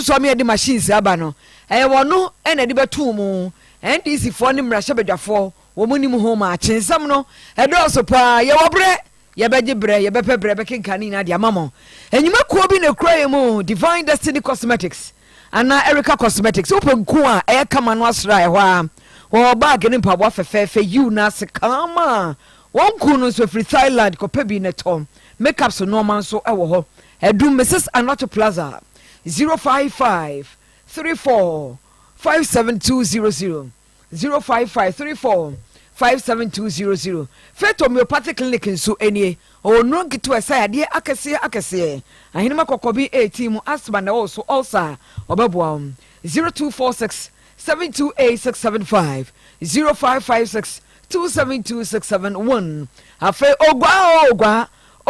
so me the machines aba no wono na de betu mu NDC fo ne mra hyebedwafo wo muni mu ho ma kyensam no do so pa ye wobre ye beje bre ye bepe bre bekinkani na de amamo enyuma ko bi na kura mu Divine Destiny Cosmetics ana Erica Cosmetics open ko a e kama no asra e ho a wo bag ne mpabo afefefe you na se kama won ku no so free Thailand ko pebi ne tom makeup so normal so e wo ho edum Mrs. Anoto Plaza 055 34 57200 055 57200 Fet homeopathic clinic nso enie o no gitu esa de akese ahinima kokobi 18 mu asma na also ulcer obeboa 0246 728 675 0556 272 afa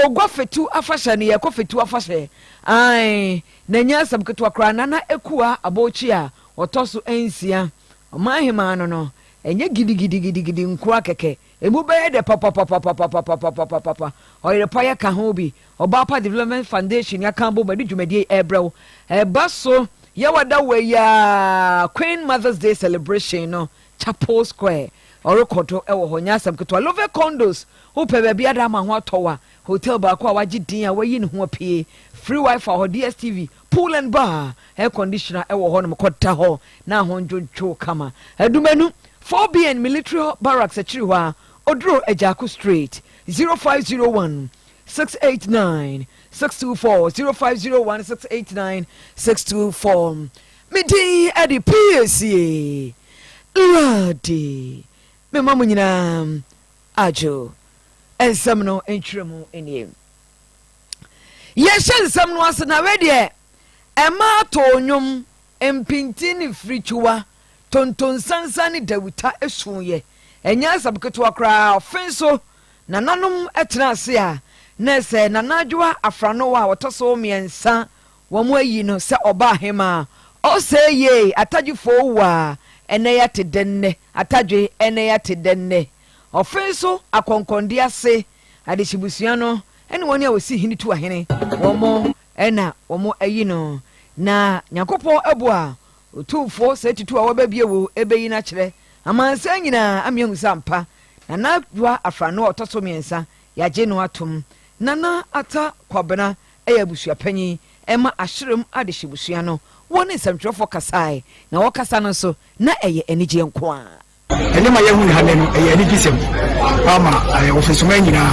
ogwa fetu afashe ne ye ko fetu afashe ai nanya sabketu akra na ekua abochi a otoso ensia omahima no enye gidi nkwa keke emu be de papa Oyerepa ya ka ho bi Obapa Development Foundation ya kan bo madu dwumadi ebrew baso ya wada we ya Queen Mother's Day celebration no Chapel Square orokoto ewo ho nya sabketu love condos ho pebe bia da ma ho atowa hotel ba ko waji din a wayi ne ho apie free wifi ho DSTV pool and bar air conditioner ewo ho no mkota ho na ho njoncho kama edumanu 4BN military barracks achiriwa odro Ejaku Street 0501 689 624 0501 689 624 midi adi Piesie Lardi me mamu nyina ajo ensamno entremu eniem yeshen samno asna wedie ema to nyum empintini frichuwa tonton sansani dawuta esuye enya sabketo akra ofenso nananom etena ase a na se nanadwa afrano wa wotoso miensa womo ayi no se oba hema o se ye atagifo wa ene ya tedenne atadwe ene ya tedenne ofenso akonkondi ase adehibusua no ene woni a wosi hini tu ahene womo ena womo ayi no na nyakopo eboa otufo setitu a wababie wo ebeyi na kire amansa nyina amihu sampa na dwa afrano otoso miensa yaje no atom nana ata kwabena eyabusua panyi ema ahyerem adehibusua no woni samtwofo kasai na wokasa no so na eye enije nko a ene ma yehu ha no eye enigisem ama ofesoma nyina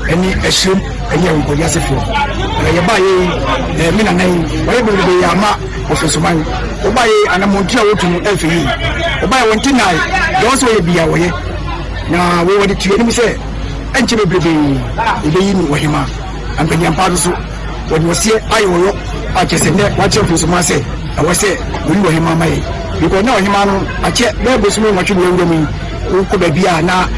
eni ehyem eye ngodi asefo ye ba ye mina nan waye bebe ya ma ofesoma oba ye anamontia wotunu efi oba ye wonti nai do so ye bia woye na we wodi tuye ni se enche bebe ebe yi ni wahima ampanya mpado so wodi wosie ayo akese ne wache ofesoma se awase woni wahima mai because na wahima no ache bebe so mo twwe ngom ko ba bia na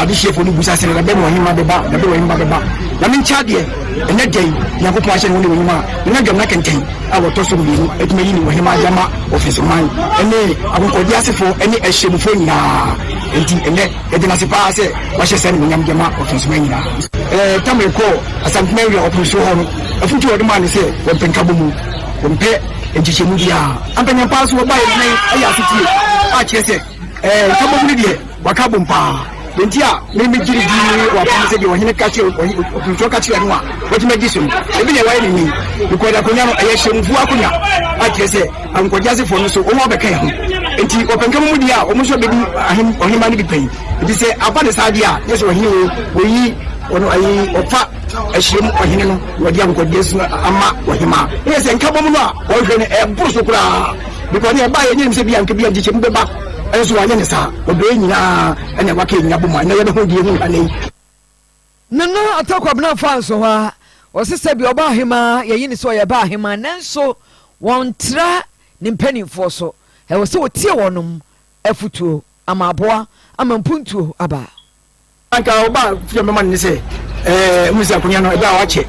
adishefo ni busa se na bebe wahima beba na bebe wahima beba na mincha de ene dai yakopwa hye woni wahima na dwam na kenten awotoso bi etuma yi ni wahima jama ofesoma ene akonkodi asefo ene ehyemfo nyina enti ene edina sepa se wahye se ni nyam jama ofesoma nyina tameko asamtmewi opuso ho afuti wodi man se wonpenka bomu wonpe ejichemu dia ampanya paso wo baye nan aya fiti a chese kabo ni die wakabo mpa dentia me mejiri di wa pese di wahine kachi opuso kachi anwa wati medisum ebi ne waye ni bikoda konya no aye hyemfu akonya a chese ankojaze fo no so o mo beka ho enti openka mu dia o mo so bedu ohima ni bipai enti se aba de sadia yeso ohine wo yi ono ayi ofa ahyem ohine no wadi ankodi su ama ohima yese nka bomu no a o hwe ne eburu kura because ne ba ye nyim se bia nka bia giche mbeba enso wanye ne sa obe nyina ene waka nyina bomu na ye ho die mu kanei nana atakwa bna fanso ha o sese bi oba hema ye yini so ye ba hema nanso won tra ne mpanimfo so e wo se wotie wonom afutuo amaboa amampuntuo aba anka oba fie mema ne se musa kunya no eba wache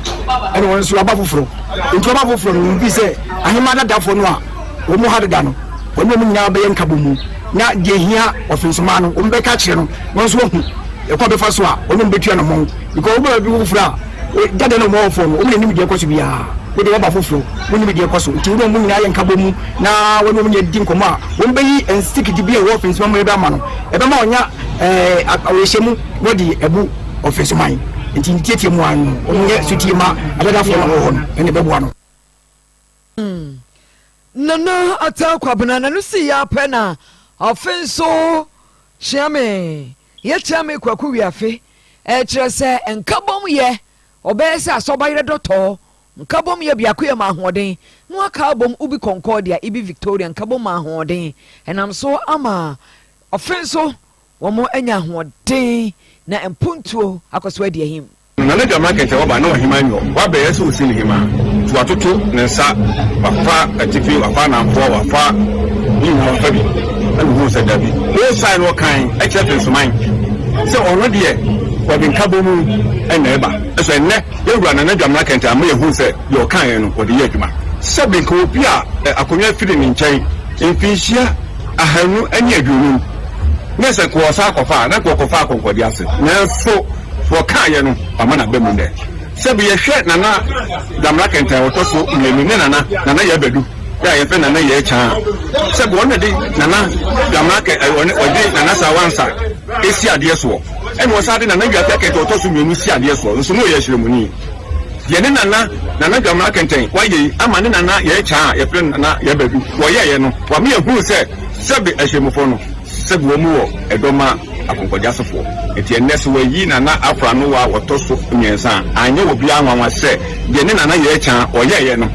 ene won so aba foforo nti aba foforo no bi se ahema dadafo no a wo mu hadeda no wo mu nyina be yanka bomu na de hia ofensoma no wo mbeka kire no won so hu e ko be fa so a wo mu betua no mo because wo ba bi foforo a dada no mo fo no wo mu ni mi de ko so bia we dey aba foforo we ni dey koso nti we mu nyina ye nkabo mu na we mu nye di nkomo a we beyi en stick di bi e wo offense ma ebe ama no ebe ma onya awehemu no di ebu offense man nti ntieti mu anu onye suti ma abeda fo no ho no ene bebo ano nana atakwa banana no si ya pena offense chiame ye chiame kwaku wiafe kire se enkabom ye obese asobayire dotɔ nkabom ye biako ye ma ahoden no aka abom ubi concordia ibi victoria nkabom ma ahoden enam so ama offense womo anya ahoden na empuntuo akoso adi ahim na le jama kete wa ba na ohima nyo wa be yeso osili hima tu atoto ne nsa wafa atifi wafa na mpo wafa ni wo fa bi anu ho se dabi o sai no kan e che fensuman se ono de wa bin kabomu ena eba so enne ewura na jama kete am ye hu se yo kan ye no wo de ye adwuma se bin ko bi a akonwa firi ni nkyɛn mfinhia ahanu anya adwuma nese ko sa kofa na ko kofa konkodi ase na so for kaya no amana be mu de se bi ye hwe nana damra kenta otoso mienu ne nana ye bedu ya ye fe nana ye cha se bo na de nana damra ke odi nana sa wansa esi ade so e no sa de nana wi afia kenta otoso mienu si ade so so no ye hyiremuni ye ne nana damra kenta wa ye ama ne nana ye cha ye fe nana ye bedu wo ye no wa me hu se bi ahyemufo no se bo mu wo edoma akonkodjasefo eti enese we yi na afra no wa wotoso nyensa anye obi anwanwa se de ne nana ye chan oyeye no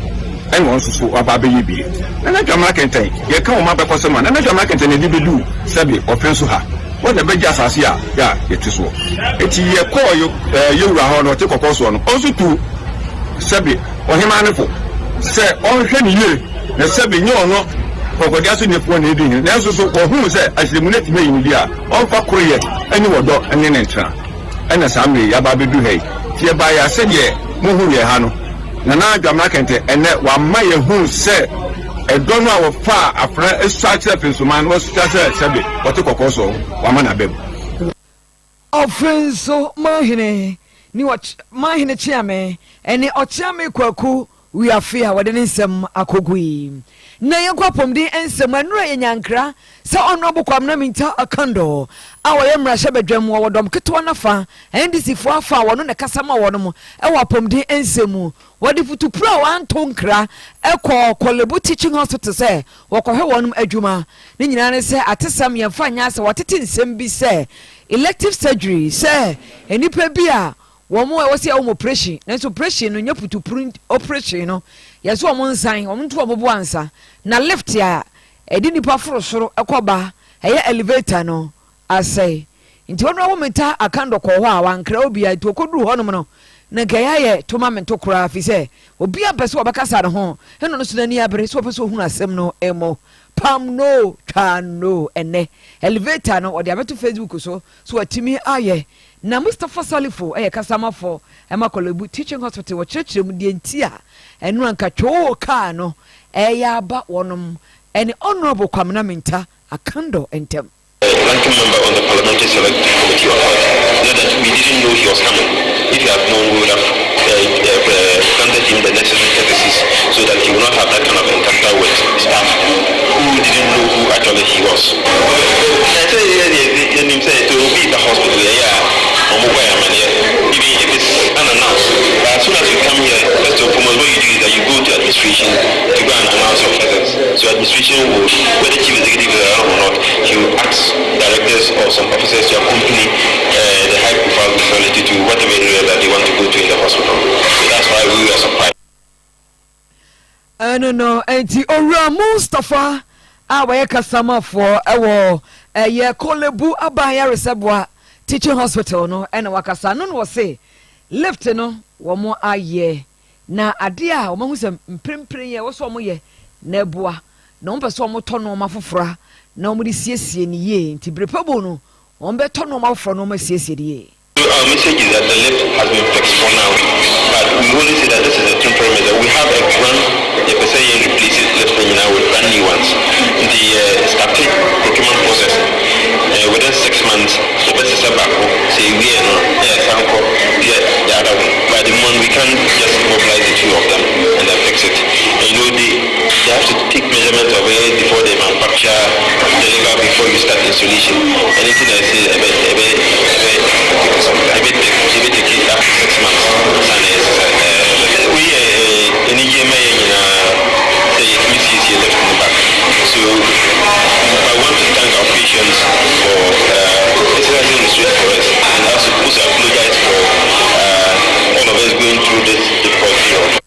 enwo nsusu aba be yibi na dwamra kenten ye ka o ma be kosema na dwamra kenten ne di bedu se bi ofensu ha wo de beja asase a ya yetiso eti ye ko yo yewura ho no te kokoso no onsu tu se bi ohima ne fo se onhwe ni ye na se bi nye ono kokodia so ne fo na edi na so so ko hu se asiremune ti meyi ni dia on fa kroye ani wodo ani ne ntra ana samre ya ba bedu hei tie ba ya se de mo hu ye ha no na adwamra kente ene wa ma ye hu se edo no a wo fa afra structure finsuman wo structure sebe wote kokoso wa ma na bem offenso mahine ni watch mahine chiame ene ochiame kwaku we afia wode ne nsem akogui na yekwapom din ensem anura yenyankra se honorable kwamna minta akando awoye mrahye bedwam wodom keto nafa ndc fo afa wono ne kasama wono mo ewapom din ensem wode futu pro wanto nkra ekọ kolebu teaching hospital se wokohwe wonom adwuma ne nyina ne se atesam yemfa nya se watete nsem bi se elective surgery se enipa bi a womo e wosi awom operation nanso operation no nya putu print operation no yeso womo nsan womo nto wobo ansa na lift ya edi nipa forosoro ekoba eye elevator no asai nti wono wo meta akando ko ho a wankra obi a to koduru ho no no na gaya ye to ma mento kura fi se obi abese obekasa ne ho eno no sunani abere so opeso hu asem no emo pam no kano ene elevator no odi abeto Facebook so atimi aye na Mustafa Salifo kasama for emakolebu teaching hospital wo church mu die ntia enu anka two car no ya ba wonom any honorable kwamna minta akando entem ranking member on the parliamentary select committee of that we didn't know he was coming. If you had known, we would have granted him the necessary courtesies so that he would not have that kind of encounter with staff who didn't know who actually he was. I said, the name said to be in the hospital, even if it's unannounced. But as soon as you come here, first and foremost, what you do is that you go to administration to go and announce your presence. So administration will, whether chief executive is around or not, he will ask directors or some officers to accompany the high profile personality to whatever area that they want to go to in the hospital. So that's why we were surprised. No, anti Ora Mustafa awaye kasama for ewo ye kolebu abaya resebwa teaching hospital no ena wakasa no no say lift no wo mo aye na ade a wo mo hu mprempren ye wo so mo ye na eboa na wo pese wo to no mafofora na wo di siesie ni ye nti brepabo no wo be to no mafofora no ma siesie di ye. Our message is that the lift has been fixed for now, but we only say that this is a temporary measure. We have a brand, the person replaces lift now with brand new ones. The static procurement process, within 6 months, the best is back. Say we are not, the other one. at the moment we can't just mobilize the two of them and then fix it. And they have to take measurements of it before they manufacture, deliver before you start installation. Anything I say, I bet take it after 6 months. We in EGMA say Piesie is left in the back. So I want to thank our patients for exercising the straight for us, and also apologize for all of us going through this difficult period.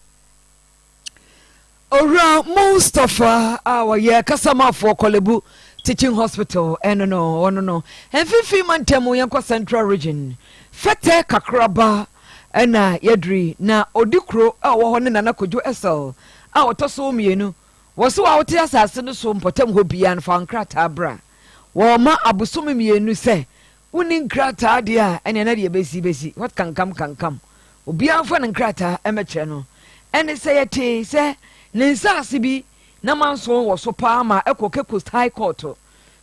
Around most of our customer for Kolebu Teaching Hospital, and no, and 50 man temu yanko Central Region, Fete Kakraba, and Yadri, na Odikro, our one and Anakojo Essel, our Tosso Mienu, was so out here as soon as some potem hobian fan kratabra. Wama Abusumi Mienu say, winning krata dear, and another basi, what can come. Obian fan and krata, emechano, and they say a tea, say, Nensa sibi na manso wo so paama ekoke coast high court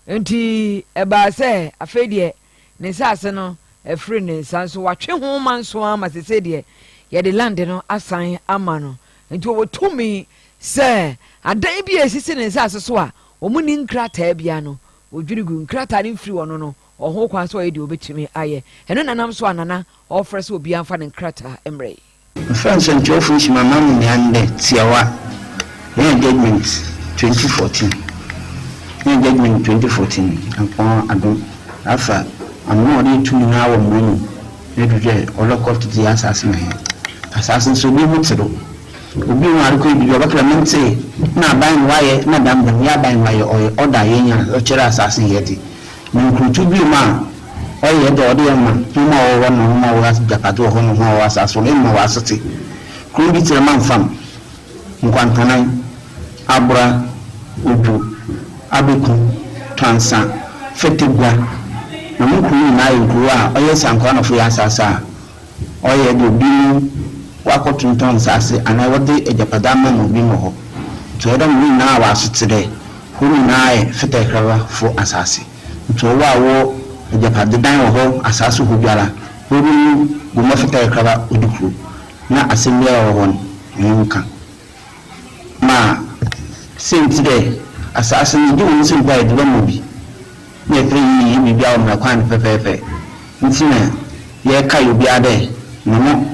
enti eba se afedie nensa ase no efri nensa so watwe ho manso ama se de ye de land no asan ama no enti wo tumi se adan bi esisi nensa ase so a omuni nkrata bia no odwirigu nkrata ne mfiri wono no oho kwa so ye de obetumi aye eno nanam so anana offer se obi anfa ne nkrata emre France and Joffrey mamam ni ande tiawa judgment 2014 judgment 2014 upon adon afa anu ori tu na wo mu ni de olokot ti assassin so bi mutero obi wa ko bi obakra mente na ban waye na dam ya ban waye order yenya o kira assassin yedi ni krutu bi ma oye de ode ma ma wo no ma wo as japado ho no ho assassin ni ma wasati ko bi tira man fam nkwantanan abra ubu abeku tansa fetegwa na mukuru na ayuguru a oye sanko na fo ya asasa oye de bi wakotunton sase ana wode ejapadama no bi mo ho to da mu na wa asutire huru na ai fetekra fo asase to wa wo ejapadan wo ho asase ho biara huru gumo fetekra odukuru na asemia wo ho nka ma sentire assassin do nsi gba de mo bi ne pre yi bi bia o na kwan pepepe ntina ye kai obi ade no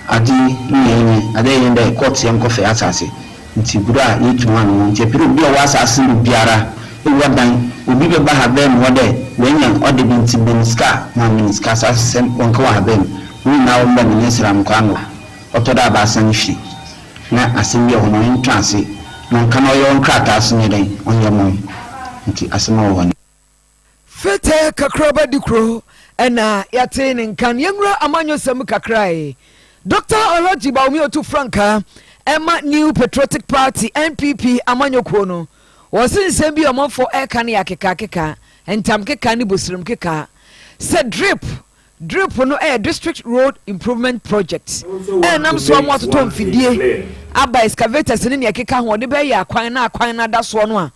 adi nyenye ade yende court yam kofe asase nti bura yituma no nti pre obi o assassin biara e wadan obi be ba ha be mo de wenya ode bi nti beniska na miniska assassin wonka wa be ni na o mba ni sram kwano otoda ba san fi na asemye ho no ntwase no kan oyo nkrata asene den onyemo nti asema wo ne Fete kakraba dikro ena yate ne kan yengra amanyo sem kakrai Dr. Oloji Baumi otu Franka Emma New Patriotic Party NPP amanyo kono wosin sem bi omofo e kan ya keka entam keka ni bosrim keka se drip no district road improvement project nam so am watoto mfidie aba excavators ni yakeka ho de be ya kwan na da so no a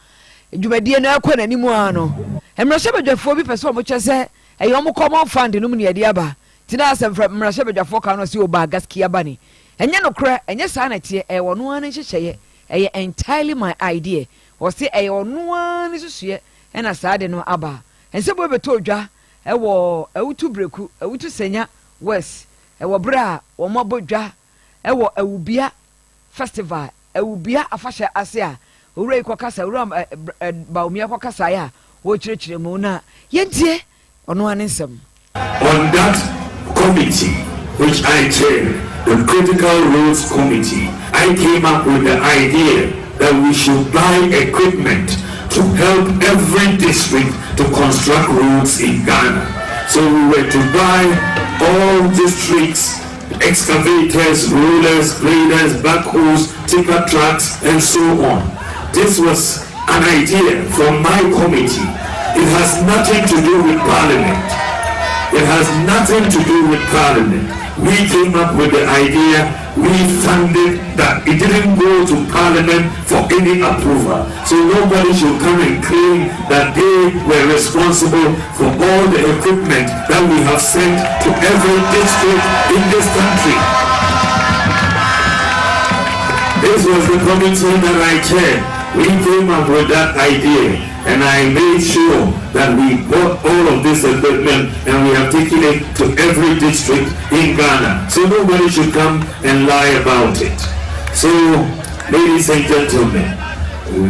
dwumadie na akwa nanimu ano emrashe bedwafo bi pese omo kyese eyom common fund no mu ne yade aba tina asem fra emrashe bedwafo ka no se oba gaskiya bani enye no kra enye sa na tie e wono an hyehyeye eye entirely my idea o se e wono an susue ena sa de no aba ense bo beto odwa ewo ewutu breku ewutu senya west ewo bra wo mabodwa ewo ewubia festival ewubia afasha asia owura ikokasa owura baumia kokasa ya wo chirechire mu na yentie ono anensem on that committee which I chaired, the critical roads committee, I came up with the idea that we should buy equipment to help every district to construct roads in Ghana. So we were to buy all districts, excavators, rollers, graders, backhoes, tipper trucks, and so on. This was an idea from my committee. It has nothing to do with Parliament. It has nothing to do with Parliament. We came up with the idea, we funded that. It didn't go to Parliament for any approval. So nobody should come and claim that they were responsible for all the equipment that we have sent to every district in this country. This was the committee that I chaired. We came up with that idea, and I made sure that we bought all of this equipment and we have taken it to every district in Ghana. So nobody should come and lie about it. So, ladies and gentlemen,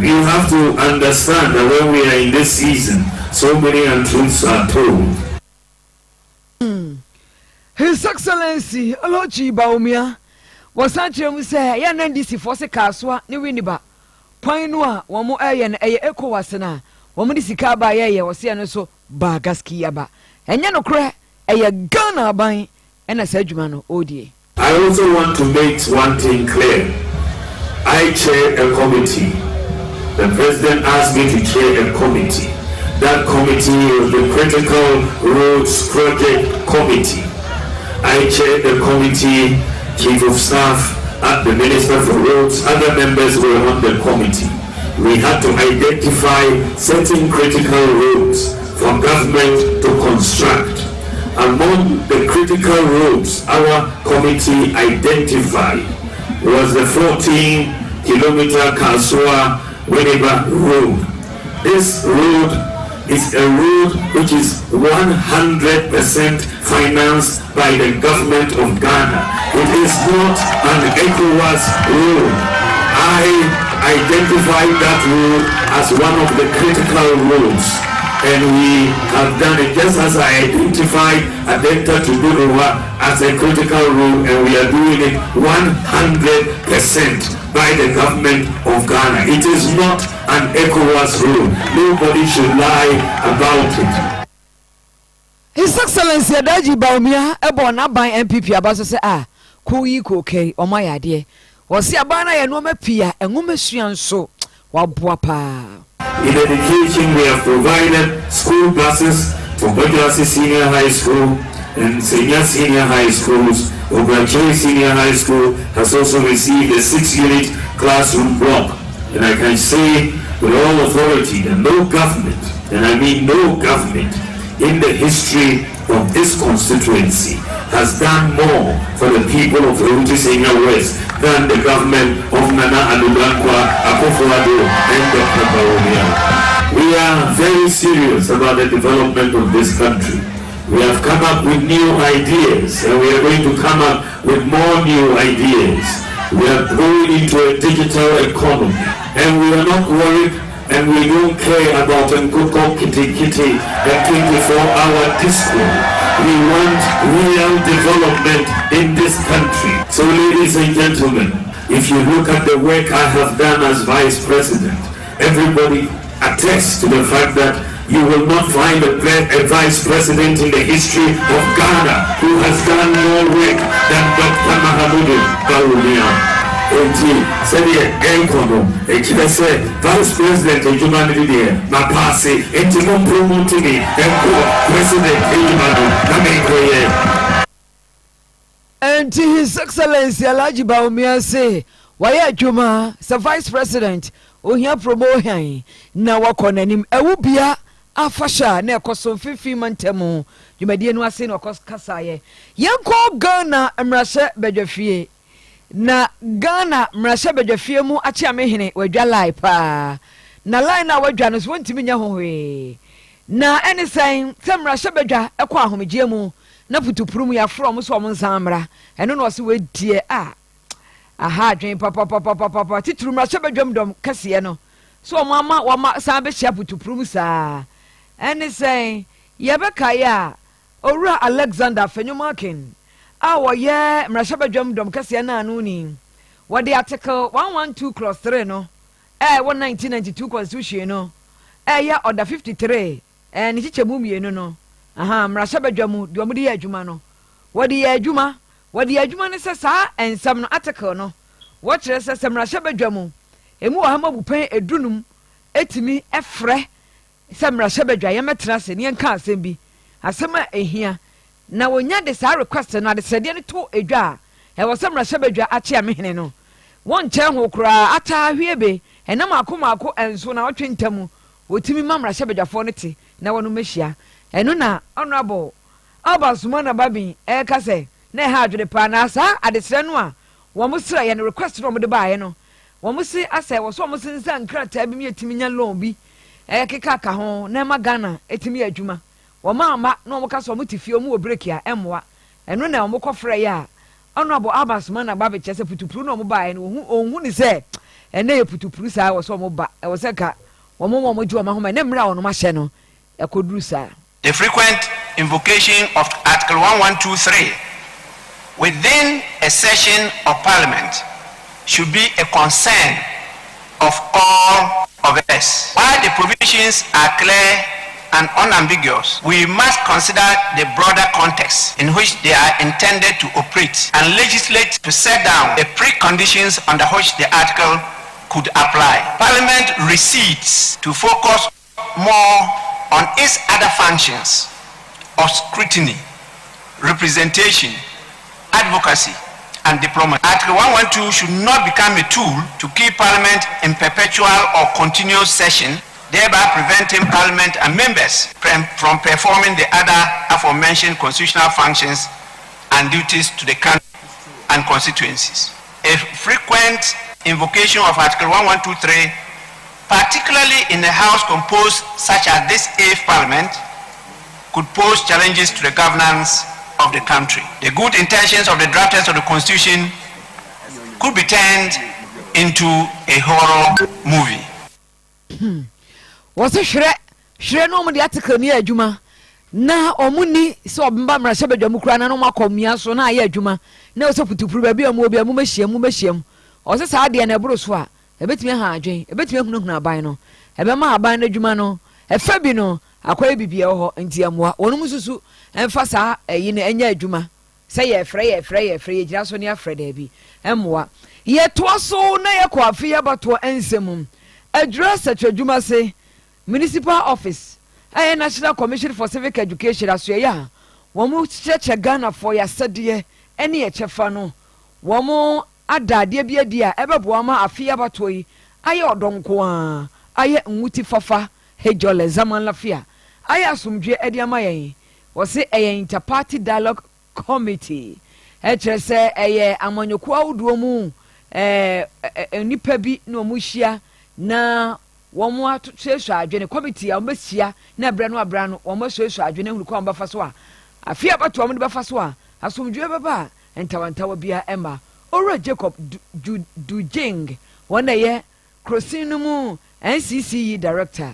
you have to understand that when we are in this season, so many untruths are told. His Excellency, Olochi Baumia, was such a say, Yan DC for the Kaswa, New Winiba, Poinua, one more air and a echo wasana, woman is Kaba, was so Bagaski Yaba, and Yano cry, a Ghana buying, and a Sedgman, Odie. I also want to make one thing clear. I chair a committee. The president asked me to chair a committee. That committee is the Critical Roads Project Committee. I chaired the committee, chief of staff at the Minister for Roads, other members were on the committee. We had to identify certain critical roads for government to construct. Among the critical roads our committee identified was the 14-kilometer Kasua-Winneba road. This road is a road which is 100% financed by the government of Ghana. It is not an ECOWAS road. I identified that road as one of the critical roads, and we have done it just as I identified Adenta to Buruwa as a critical road, and we are doing it 100% by the government of Ghana. It is not an ECOWAS road. Nobody should lie about it. His Excellency Adaji Baumia, a born up by MPP Abaso say, Kui Koke, or my idea. Was the Abana and Woma Pia and Womasian so, Wabuapa. In education, we have provided school buses for Bajasi Senior High School and Senior High Schools. Obrache Senior High School has also received a 6-unit classroom block. And I can say with all authority that no government, and I mean no government, in the history of this constituency has done more for the people of Ruti Senior West than the government of Nana Adubankwa, Akufo-Addo, and Dr. Baumia. We are very serious about the development of this country. We have come up with new ideas, and we are going to come up with more new ideas. We are going into a digital economy, and we are not worried, and we don't care about Nkoko Kitty Kitty and 24-hour disco. We want real development in this country. So, ladies and gentlemen, if you look at the work I have done as Vice President, everybody attests to the fact that you will not find a Vice President in the history of Ghana who has done more work than Dr. Mahamudu Bawumia. Say Vice President Mapasi, President and His Excellency Alaji Baumia say, why Juma, the Vice President, Ohia promo na wakonanim ewubia afasha na ekoso 15 mantemu jumedie no ase na okos kasaye yanko Ghana mrashe bedwafie na Ghana mrashe bedwafie mu achi amehene wadwa lai pa na lai na wadwa no so ntimi nya hohwe na anything se mrashe bedwa ekọ ahomegye mu na putupurum ya from so mo nsamra eno no se wedie aha dwen papa tituru mrashe bedwam dom kase no so mama wama sambe chia putupurum sa anything yebeka ya owura Alexander Fenyumakin woye mrashe bedwam dom kase na anu ni wode article 112/3 no 1992 constitution no ya order 53 ni chichemu mienu no aha mrashe bedwam de omudi ya adwuma no wode ya adwuma ne se sa ensam no article no wo kire se mrashe bedwam emu wa hama bupen edunum etimi efre se mrashe bedwa ye metra se ne enka asem bi asem a ehia na wonya de sa request no de sede ne to edwa e wo se mrashe bedwa achi amehene no won che ho kura ata hwiebe enam akomako enso na otwentamu wotimi ma mrashe bedwafo ne te na wono mehia eno na honorable Abasumana Babi kase na ha adwede pa na sa adesere no a wo mo sra ye ne request no mo de baaye no wɔn si asɛ wɔ so wɔn si nsa nkrataa bi mi etimi nya loan bi keka ka ho na ma Ghana etimi adwuma wɔn ama na wɔn ka so wɔn ti fie wɔn wɔ break a ɛmoa ɛno na wɔn kɔ frɛ ya honorable Abbas man agba be kyese putupuru na wɔn ba no ohun ni sɛ ɛna yɛ putupuru saa wɔ so wɔn ba ɛwɔ sɛ ka wɔn gye wɔn ahoma na mmira wɔn ma hyɛ no ɛkɔduru saa. The frequent invocation of Article 1123 within a session of Parliament should be a concern of all of us. While the provisions are clear and unambiguous, we must consider the broader context in which they are intended to operate and legislate to set down the preconditions under which the article could apply. Parliament recedes to focus more on its other functions of scrutiny, representation, advocacy, and diplomacy. Article 112 should not become a tool to keep Parliament in perpetual or continuous session, thereby preventing Parliament and members from performing the other aforementioned constitutional functions and duties to the country and constituencies. A frequent invocation of Article 1123, particularly in a house composed such as this 8th Parliament, could pose challenges to the governance of the country. The good intentions of the drafters of the Constitution could be turned into a horror movie. Was a shre no the article near Juma. Na omuni so bamba mrasha bedwa mukura na no makomia so na aye adwuma na so putupuru ba bia mu mehiem o se sa de na ebro so a ebetimi ha adwen ebetimi hunhuna aban no ebema aban na adwuma no efa bi no akwa bibia ho ntiamoa wonum susu emfa sa eyi na enya adwuma se ye frɛ gira so ne afrɛ da bi emmoa ye to so na ye kwa afi ya bato ensem address atwadwuma se municipal office National Commission for Civic Education asoya wɔn kyerɛkyerɛ Ghana for yasɛdeɛ ɛne ɛkyɛfa no wɔn adadeɛ bi adi a ɛbɛboa ma afia bato yi ayɛ ɔdɔnko a ayɛ nwuti fafa hejole zaman lafia ayɛ asomdwe ɛde ama yɛn wɔse ɛyɛ interparty dialogue committee ɛkyerɛ sɛ ɛyɛ amanyɔko ahodoɔ mu nipa bi na wɔn hyia na wɔn atwehwɛ adwene committee a wɔn bɛhyia na abra no wɔn bɛhwehwɛ adwene hunu kwan bɛfa so a afia bato wɔn de bɛfa so a asomdwe bɛba ntawantawa bia ɛma ora Jacob Dujing wɔn ɛyɛ krosin no mu NCCE director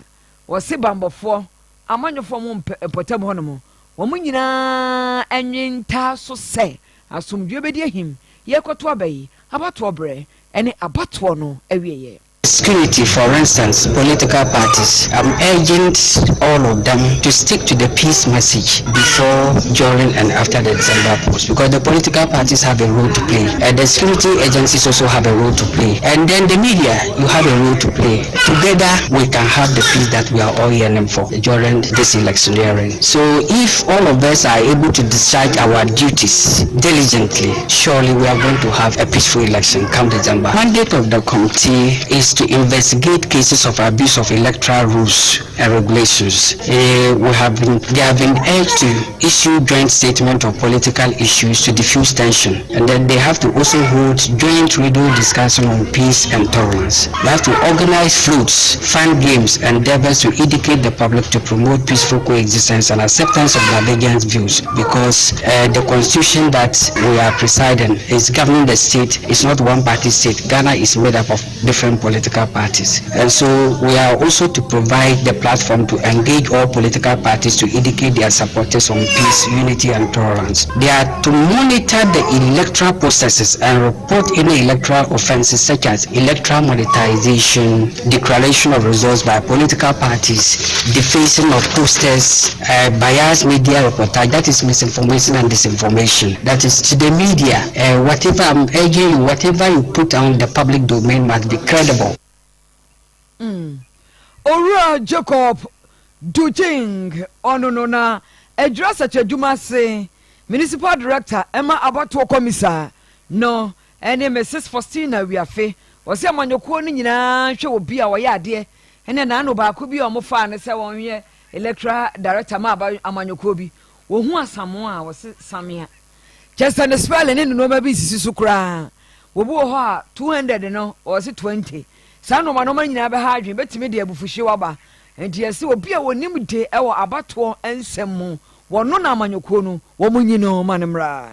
wɔse bambɔfoɔ amanyɔfoɔ mu mpɔtam hɔ no mu wɔn nyinaa ɛnwenta so sɛ asomdwe bɛdi ahim yɛkɔto abayi abatoɔ brɛ ɛne abatoɔ no awieyɛ. Security, for instance, political parties. I'm urging all of them to stick to the peace message before, during, and after the December post, because the political parties have a role to play, and the security agencies also have a role to play, and then the media, you have a role to play. Together, we can have the peace that we are all yearning for during this electioneering. So, if all of us are able to discharge our duties diligently, surely we are going to have a peaceful election come December. The mandate of the committee is to investigate cases of abuse of electoral rules and regulations. They have been urged to issue joint statement of political issues to diffuse tension, and then they have to also hold joint radio discussion on peace and tolerance. They have to organize floats, fun games, and endeavors to educate the public to promote peaceful coexistence and acceptance of divergent views, because the constitution that we are presiding is governing the state. It's not one party state. Ghana is made up of different political parties, and so we are also to provide the platform to engage all political parties to educate their supporters on peace, unity, and tolerance. They are to monitor the electoral processes and report any electoral offences such as electoral monetization, declaration of results by political parties, defacing of posters, biased media reportage, that is misinformation and disinformation. That is to the media. Whatever I'm urging you, whatever you put on the public domain must be credible. Ora Jacob Dujing ononona address at adwuma se municipal director Emma Abato commissar no ene Mrs Faustina Wiafe wose amanyoko no nyina hwe obi a woyɛ ade ene na no ba ko bi o mo fa ne se won hwe electoral director ma amanyoko bi wo hu asamo a wose samia chese ne spell ne no ma bi sisi so kura Wobu ho a 200 no or say 20. Saa no ma no ma nyina be ha adwen betimi de abufuhye waba. Enti yesi obi a wonim de e wo abato ensem mu. Wono na amanyoko no wo munyino manemra.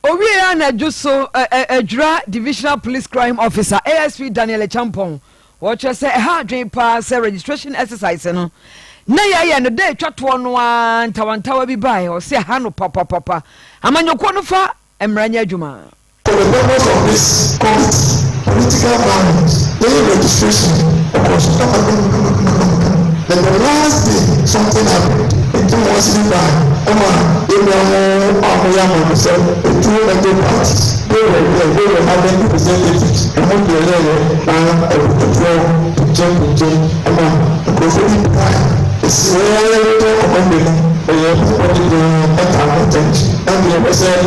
Oyerepa na Juso Edra Divisional Police Crime Officer ASP Daniel Champon watch say ha dwen pa say registration exercise no na ya no dey twato no antawantawa bi bai o say ha no papa amanyoko no fa emranya adwuma. For the purpose of this committee, political violence, registration, then the last day something happened. It was in by Abraham said the two major parties. They were having representatives and what they were to check the Kofi it's really recommended for your people to attention. And we said,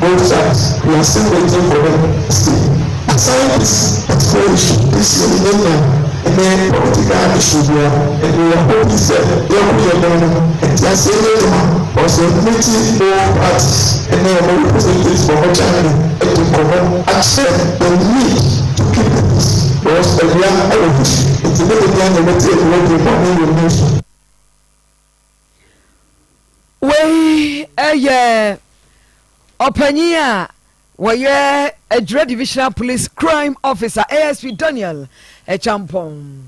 both sides, we are still waiting for them to see. Aside this exploration, this is and then political issue and we are hoping that they will be alone and just say also meeting both parties and then representatives from our channel and to come accept the need to keep peace because we are it's a little bit of a nation. We Openia Waye Edra Divisional Police Crime Officer ASP Daniel Champon.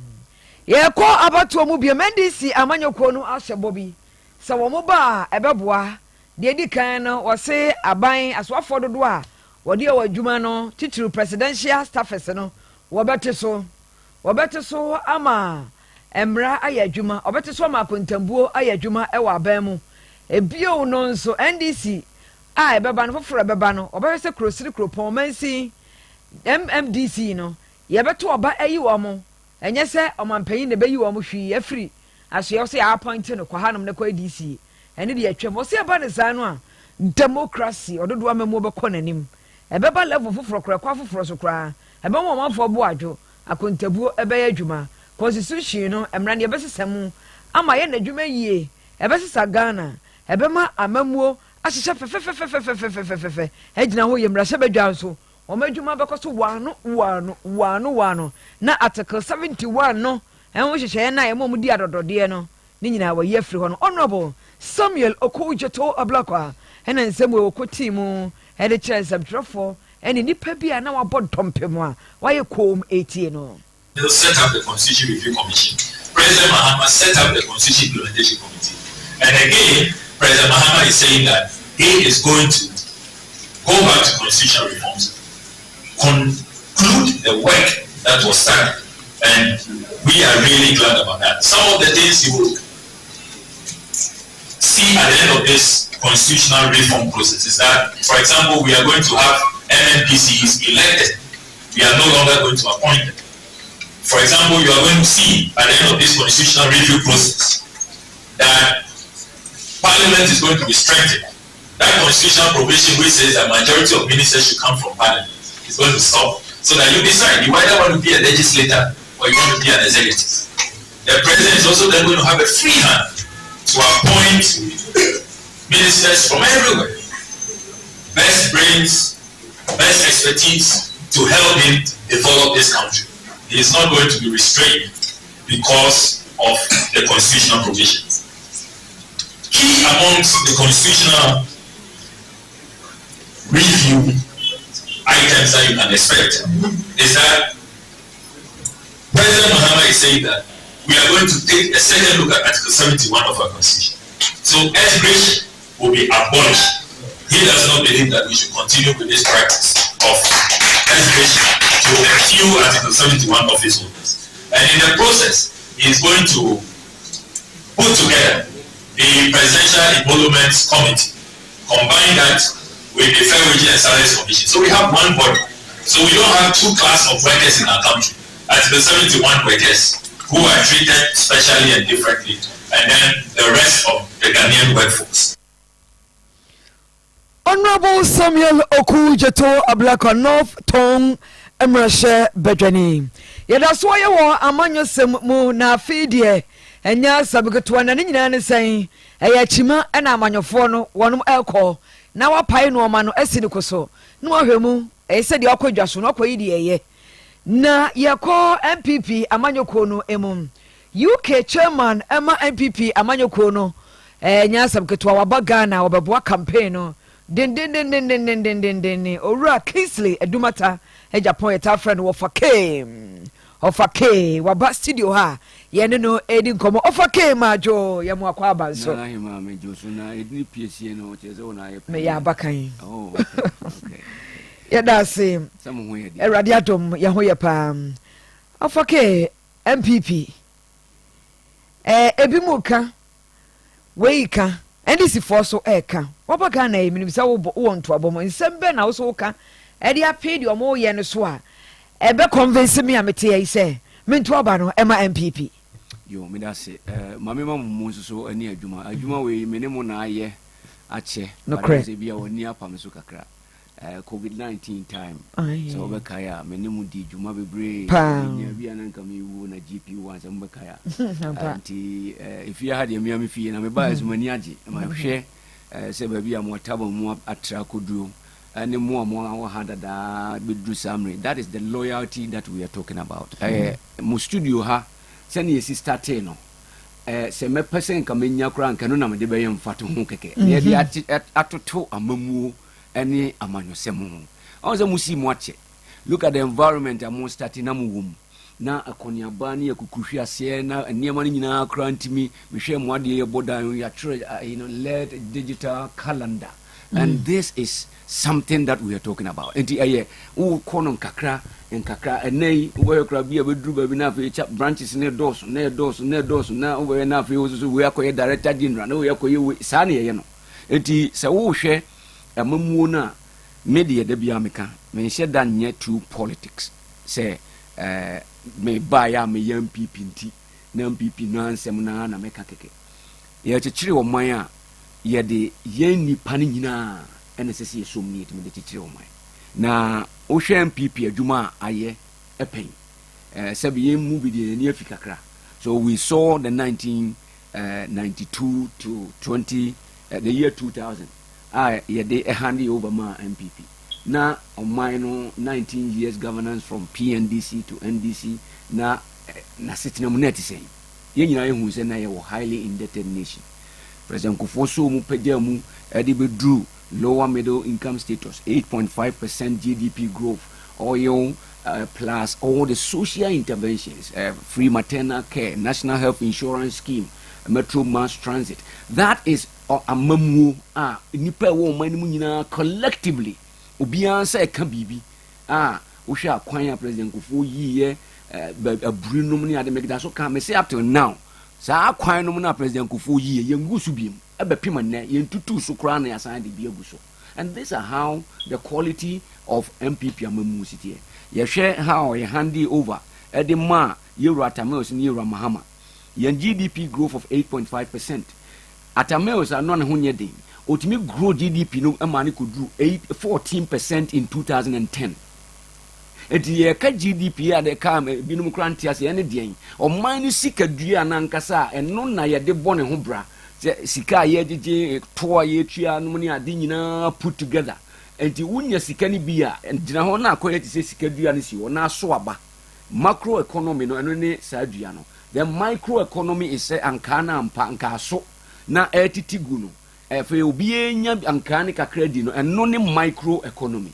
Ye ko abatu mu bia mendisi amanyoko no ahye bobi. Se wo mo ba ebeboa de di kan no wo se aban aswafo dodo a wo de wadwuma no titiri presidential staffers no wo bete so ama emra ayadwuma obete so ama kontambuo ayadwuma e wa aban mu ebio no nso NDC a ebeba no foforo ebeba no obese krosiri kropon mansi MMDC no yebeto oba ayi wo mo enye se omampanyi ne beyi wo mo hwi afri aso ye se appoint no kwa hanom ne kwa DC ene de atwem wo se eba ne sa no a democracy ododo amemu obekọ nanim ebeba level foforo kra kwa foforo so kra ebe mo manfo bo adwo akontabuo ebe ya adwuma constitution no emra ne ebesesam ama ye na adwuma yie ebesesa Ghana ebema amamuo ahyehyɛ fefefefefefefefefe ejina ho yemra hye badwa so o madwuma bekoso wano na article 71 no enwo hyehyɛ na ye mom di adodode no ni nyina wa yefri ho no honorable Samuel Okojeto Ablakwa ena nsem we okoti mu e de kyerɛ sabtrofo ene nipa bia na wabɔ ntompem a waye kom 80 no. They'll set up the Constitution Review Commission. President Mahama set up the Constitution Implementation Committee. And again, President Mahama is saying that he is going to go back to constitutional reforms, conclude the work that was started, and we are really glad about that. Some of the things you will see at the end of this constitutional reform process is that, for example, we are going to have MNPCs elected. We are no longer going to appoint them. For example, you are going to see at the end of this constitutional review process that Parliament is going to be strengthened. That constitutional provision which says that majority of ministers should come from Parliament is going to stop. So that you decide, you either want to be a legislator or you want to be an executive. The president is also then going to have a free hand to appoint ministers from everywhere. Best brains, best expertise to help him develop this country. He is not going to be restrained because of the constitutional provisions. Key amongst the constitutional review items that you can expect is that President Mahama is saying that we are going to take a second look at Article 71 of our Constitution. So expiration will be abolished. He does not believe that we should continue with this practice of expiration to a few Article 71 office holders. And in the process, he is going to put together the Presidential Emoluments Committee, combine that with the Fair Wages and Salaries Commission. So we have one body. So we don't have two classes of workers in our country. Article 71 workers who are treated specially and differently, and then the rest of the Ghanaian workforce. Honorable Samuel Okujeto Ablaka North Tong Emrashe Bedwani. That's why you want Amanyo Semu na Fidie, and yes, I'm going to an Indian saying, Ayachima and Amanyofono, one alcohol. Now a pine no man, Esinicoso. No, Hemu, I said the Oko Jasunoko Idie. Na yako MPP Amanyo Kono emum UK chairman Emma MPP Amanyo Kono nyasam ketwa wabagana wababwa campaign no den ora Kingsley Edumata Japan eta friend ofake waba studio ha yene no edi nkomo ofake majo yemu akwa abanso na hima me josu na edi Piesie no cheze ona ye me ya bakan oh okay yada se radiatom ya hoye pa afake MPP ebi muka weika ndisi forso eka wabaga na emi bisa wo nto abomo nsembe na wo so ka e dia pedi omo ye ne so a ebe convince me amete yi se me nto aba no ema MPP yo me da se mame ma mu so ani adwuma we me ne mo na aye ache ba se bia woni apam so kakra COVID-19 time. So Bekaya, many mudi Juma Bebre, Bian come you na GP once and Bekaya. If you had a Miami fee and I'm a bias maniaji, my share, say baby, I'm more table more at Trakudu, and the more had that with summary. That is the loyalty that we are talking about. Mustudio ha, send your sister Teno. Se me person come in your crank, and no, the Bayan Fatu Hukeke. Near the Atoto Amamu. Any amanyo semu also musi mwache look at the environment among starting amum na akonia bani ya kukuhwia se na niema nyina krantimi mehwe mwade ye bodan ya led digital calendar and this is something that we are talking about enti aye wo kono nkakra enei wo kra bia bedru ba bi na fe branches ne dos na wo na fe wo so we akoye director general na wo akoye sa na ye no enti se wo hwe amamuo na media da bia meka me hye da nye true politics say me ba ya me MPP nti na MPP no ansem na meka keke ye chichire wo man a ye de ye nipa ni nyina ene sese ye som ni etime de chichire wo man na o hwe MPP adwuma aye epen sabi ye mu bi de ni afikakra so we saw the 1992 to 20 the year 2000 ye de hand over ma MPP na on mine 19 years governance from PNDC to NDC na sitting on net say ye nyina ye hu se na ye highly indebted nation President Kufoso mu pagya mu edi bedru lower middle income status 8.5% GDP growth oil plus all the social interventions free maternal care national health insurance scheme metro mass transit that is amamu nipa wo man mu nyina collectively obian say ka bibi wo hwe akwan President Kufo yiye abrinum ni ade megda so ka me say up till now sa akwan no na President Kufo yiye yengusu biem ebepima ne yentutu so kra na yasan de bi aguso and this is how the quality of MPP amamu city ye hwe how ye hand over ede ma Yewura Tamils ni Yewura Mahama yen GDP growth of 8.5%. Atamils are non hunyedin. Otimi grow GDP no amani could do 14% in 2010. Et ye ka GDP a de kam binum krantia se ene den. O mine sika dua na nkasa eno na ye de bone ho bra. Sika ye jeje to ye tua no ni ade nyina put together. Enti wunya sika ni bia gina ho na akoye ti se sika dua ni si wo na so aba. Macro economy no eno ne sa dua no. the microeconomy is ankana ampa ankaso na etitigu no fe obi enya ankane kakra di no eno ne microeconomy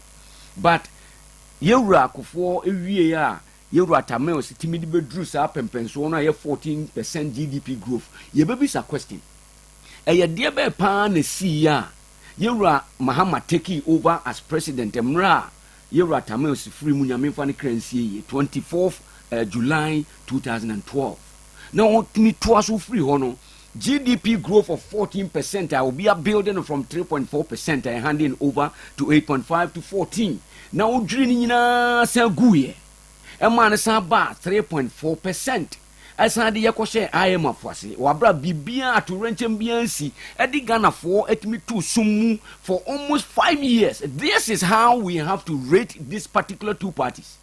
but yewura akofo ewie a yewura tamel sitimi di bedru sa pempenso no ye 14% GDP growth ye bebi sa question ye de be pa na si ya yewura Mahama taking over as president emra yewura tamel si free mu nyame fa ne kransie ye 24th July 2012 now timi to so free hono GDP growth of 14%. I will be a building from 3.4% and handing over to 8.5 to 14. Now, dreaming na guye. A man is about 3.4%. As I had the Yakoshe, I am a fussy. Wabra Bibia to Rencham BNC. Eddie Ghana for et me to Sumu for almost 5 years. This is how we have to rate this particular two parties.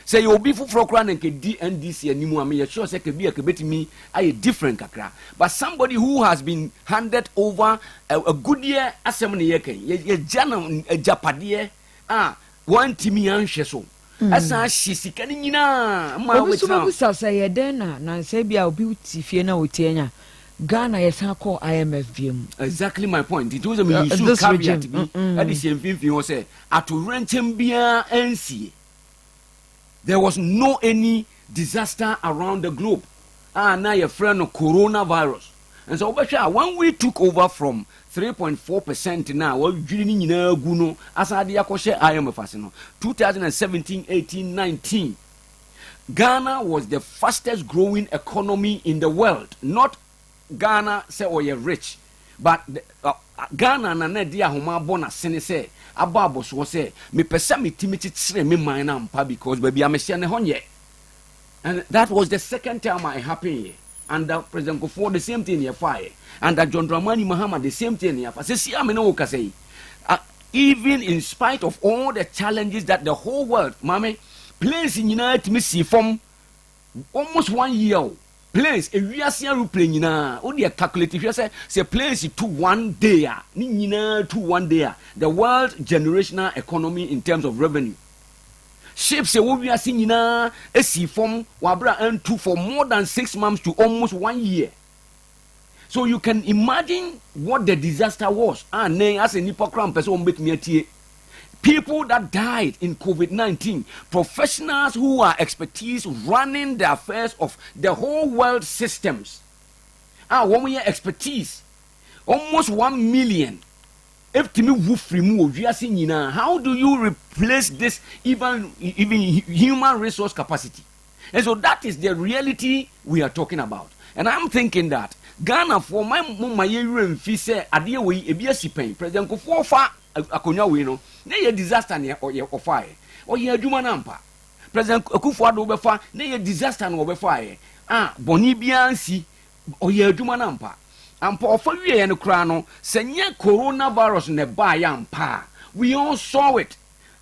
Say you be for Frokran and DNDC and you are sure say be a bit me a different kakra. But somebody who has been handed over a good year assembly ye jana a japadie one timi anhwe so. Asa hisi kan nyina ma we say den na say bia obi tifie na otienya Ghana yesan call IMF VM. Exactly my point. It was a you should caveat to be at the same thing you say at rentem bia NC. There was no any disaster around the globe. Now your friend of coronavirus. And so when we took over from 3.4% now, what you know, as I IMF 2017, 18, 19. Ghana was the fastest growing economy in the world. Not Ghana say oh you're rich, but Ghana na na dia homa bona sene say ababo so say me pesa me timiti tsire me man na mpa because baby amehia ne honye. And that was the second time I happened. And President Kufuor the same thing here fire. And John Dramani Mahama the same thing here. Say I no say even in spite of all the challenges that the whole world, mommy, planes in United me see from almost 1 year. Planes a real aeroplane na o dey calculate if you say planes to 1 day ni to 1 day the world generational economy in terms of revenue. Ships a we are seeing na a sea from wabra and two for more than 6 months to almost 1 year. So you can imagine what the disaster was. And as a nipokram person make me a people that died in COVID-19, professionals who are expertise running the affairs of the whole world systems. 1 year expertise, almost 1 million. How do you replace this even human resource capacity? And so that is the reality we are talking about. And I'm thinking that Ghana for my say President Kufuor fa akonya we no na ye disaster na or fire or ye adwuma na mpa President Kufuor do be fa na ye disaster na obefa boni bia nsi or ye adwuma na mpa ampa ofa wie no kra no senye coronavirus ne ba ya mpa. We all saw it.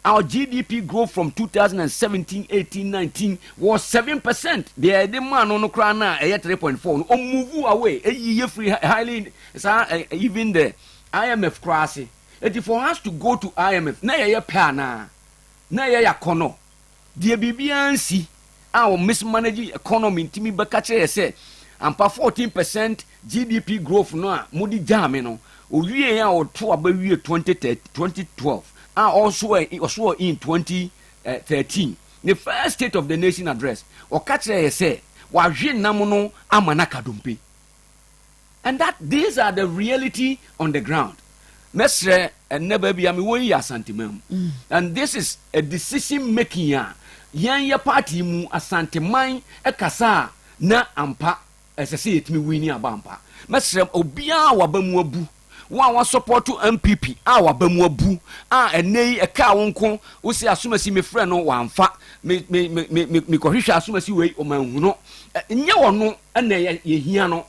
Our GDP growth from 2017, 18, 19 was 7%. The man on the crown now 3.4. Move away. Free highly even the IMF crazy. For us to go to IMF, na ya pana, na ya kono. The BBNC, our mismanaged economy, Timmy Bakache said, and 14% GDP growth no mudi jamino. We are to about 2012. Also in 2013, the first State of the Nation address, or Katre say, Wajin Namono Amanakadumpi. And that these are the reality on the ground. Mestre and never be amiwoya santimem. And this is a decision making ya. Yan ya party mu asantimai e kasa na ampa as I say it me winning abampa. Mestre obia wabamu abu. Wa support to MPP wabamu abu enei e ka wonko wo se asomasi me frɛ no wamfa me kohwehwɛ asomasi wei o manhu no nye wono na ye hia no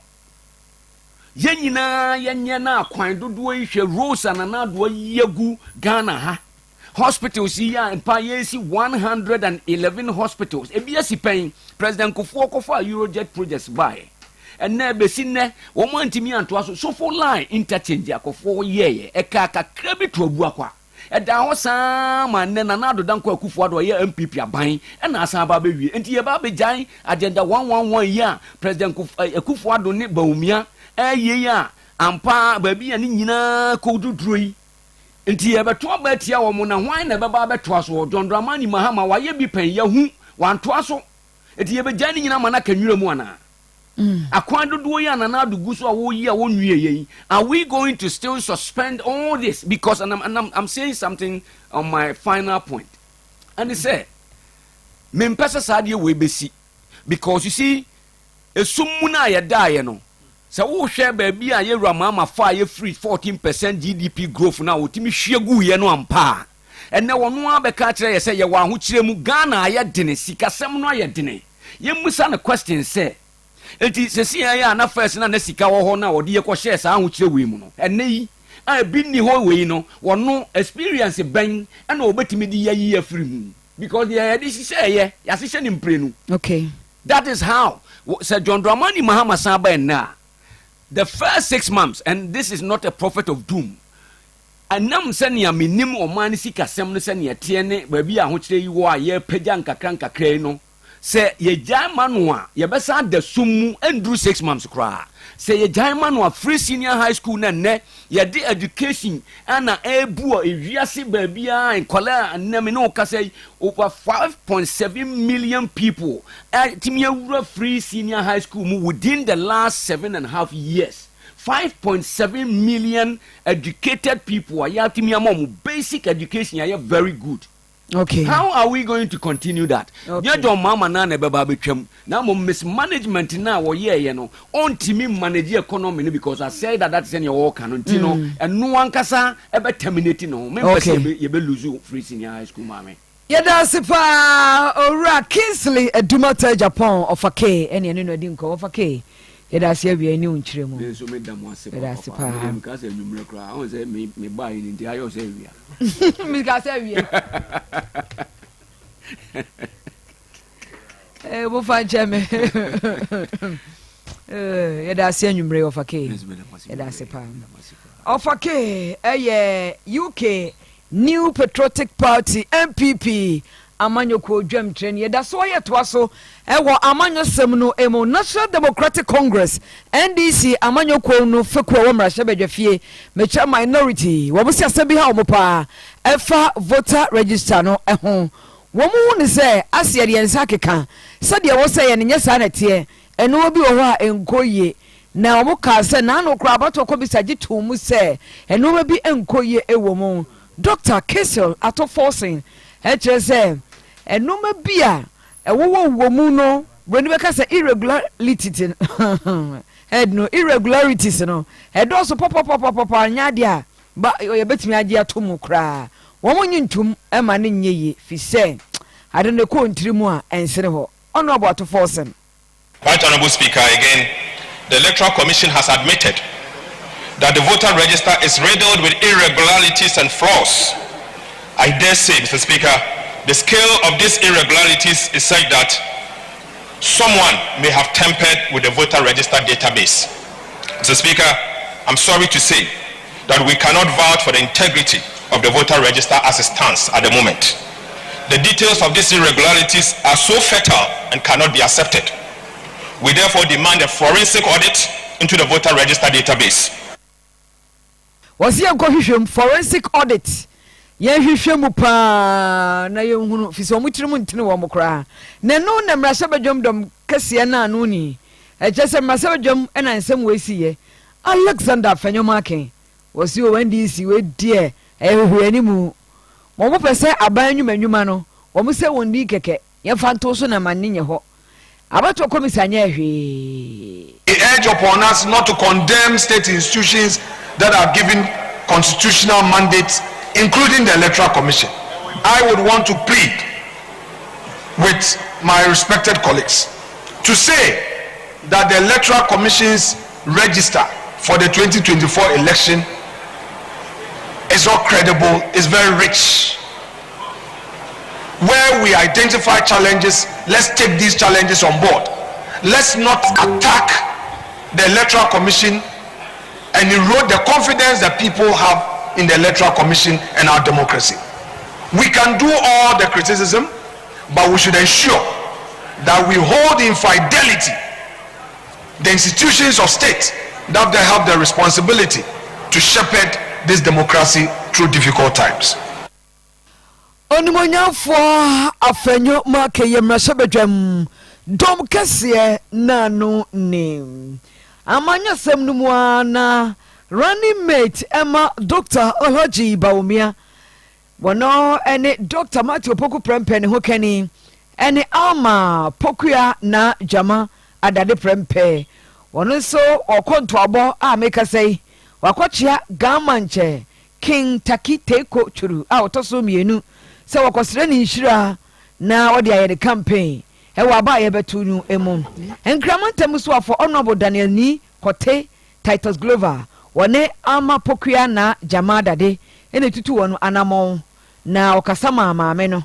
ye nyina ye nye na akwan dodo yi hwɛ rosa na na do yegu Ghana ha hospitals here in Piesie 111 hospitals e bia sipen President Kufuor kofa Eurojet projects by. And never seen there, 1 month me and so for line interchange for 4 years. A kaka credit to a buakwa. ɛda ho saa ma ne na na adoda nkɔ akufo ado yɛ MPP aban ɛna asan ba bewie enti yɛ ba begyan agenda 111 yi a president akufo ado ne Bawumia ɛyɛ ya ampa baabi a ne nyinaa koduduro yi enti yɛ bɛto aba tia wɔ mo na hwan na bɛba bɛtoa so John Dramani Mahama wayɛ bi pɛn yahu wantoa so enti yɛ begyan ne nyinaa ma na kanwura mu ana akwan dodo ya na na adugu so a wo yi a wo nwie yi are we going to still suspend all this because and I'm saying something on my final point and they say me mpesa saade we besi because you see esum na ya dae no se wo hwe ba bia ye wura ma fa ye free 14% GDP growth na wotimi hwegu ye no ampa enne wono abeka kire ye se ye wa ho kire mu Ghana ya dene sikasem no ya dene ye musa na question say enti sesi ya na first na sika wo ho na wode ye ko share sa ho kire we mu no enne yi a bi ni ho we no wono experience ben na obetimi di yayi afiri mu because ye dey share ye ya share ni mprenu. Okay, that is how Sir John Dramani Mahama Saba na the first 6 months, and this is not a prophet of doom. Anam senia minim oman sika sem no senia tiene baby a ho kire yi wo a ye pagya nkakra no se ye jama no a ye besa da sum endru 6 months kra se ye jama no a free senior high school na ne ye di education ana ebu ewiase baby a enkola anam no ka say over 5.7 million people timi awura free senior high school mu within the last 7.5 years. 5.7 million educated people are yatimi among basic education are very good. Okay, how are we going to continue that? Okay, ya don mama na beba betwam na mo mismanagement na wo ye no on timi manage economy no because I say that is any work no ntino eno ankasa e be terminate no me person ye be lose free senior high school mama. Yeda sipa ora Kingsley Edumata Japan of a K ene no adi nko of a K. Yeda se awia ni unkyire mu. So me da mo ase Yeda sipa me ka se nwumre kra o se me ba yi ndi ayo se awia. Me ka se awia. Mo fa cheme. Yeda se nwumre of a K. Yeda sipa. Of a K UK New Patriotic Party MPP amanyoko dwam treni yeda so yeto aso ewo amanyosem no emo National Democratic Congress NDC amanyoko no fekwa wo mrahye badwafie mecha minority wo busi asabi ha omopa efa voter register no eho wo mu ne se ase de yensa keka se de wo se ye ne nyesa na tie eno obi wo ho a enkoye na wo ka se na no kra abato ko bisa gitu mu se eno obi enkoye ewo mu Dr. Kessel ato forcing HSM enoma bia ewo mu no when we ka say irregularity head no irregularities no head also pop anya dia ba ye betimi age atomu kra wo mo nyintum e ma ne nyeye fi say ade ne ko ntirimu a ensere ho ono about forcing. Right Honorable Speaker, again the Electoral Commission has admitted that the voter register is riddled with irregularities and flaws. I dare say, Mr. Speaker, the scale of these irregularities is such that someone may have tampered with the voter register database. Mr. Speaker, I'm sorry to say that we cannot vouch for the integrity of the voter register as it stands at the moment. The details of these irregularities are so fatal and cannot be accepted. We therefore demand a forensic audit into the voter register database. Was here go forensic audit? Ye hwehwemu pa na ye hunu fi so mutirimu ntini wo mokra na no na mrasha badwom dom kase na anu ni ejese mrasha badwom na nsem we siye Alexander Fenyomaken wasi o NDC we die ehwe animu mo mo pese aban nwumanwuma no wo mo se wonni keke ye fanto so na manne nye ho abato komisanya ehwe. We urge upon us not to condemn state institutions that are given constitutional mandates, including the Electoral Commission. I would want to plead with my respected colleagues to say that the Electoral Commission's register for the 2024 election is not credible, is very rich. Where we identify challenges, let's take these challenges on board. Let's not attack the Electoral Commission and erode the confidence that people have in the Electoral Commission and our democracy. We can do all the criticism, but we should ensure that we hold in fidelity the institutions of state that they have the responsibility to shepherd this democracy through difficult times. Onimonyafo afenyo make yemrashabedwam dom kese nanu nim amanya sem numuana running mate Emma Dr. Oloji Baumia wono ene Dr. Matthew Poku Prempe ne hokani ene Alma Pokuya na Jama adade Prempe wono so okonto abo a meka sei wakochia gamanche King Taki Teko churu a otoso mienu se wakosre ni nhira na wode aye de campaign e wa ba ye betunu emu enkramantam so afọ honorable Daniel ni Kote Titus Glover wone ama Pokuya na Jama dade ene tutu wono anamon na okasama maame no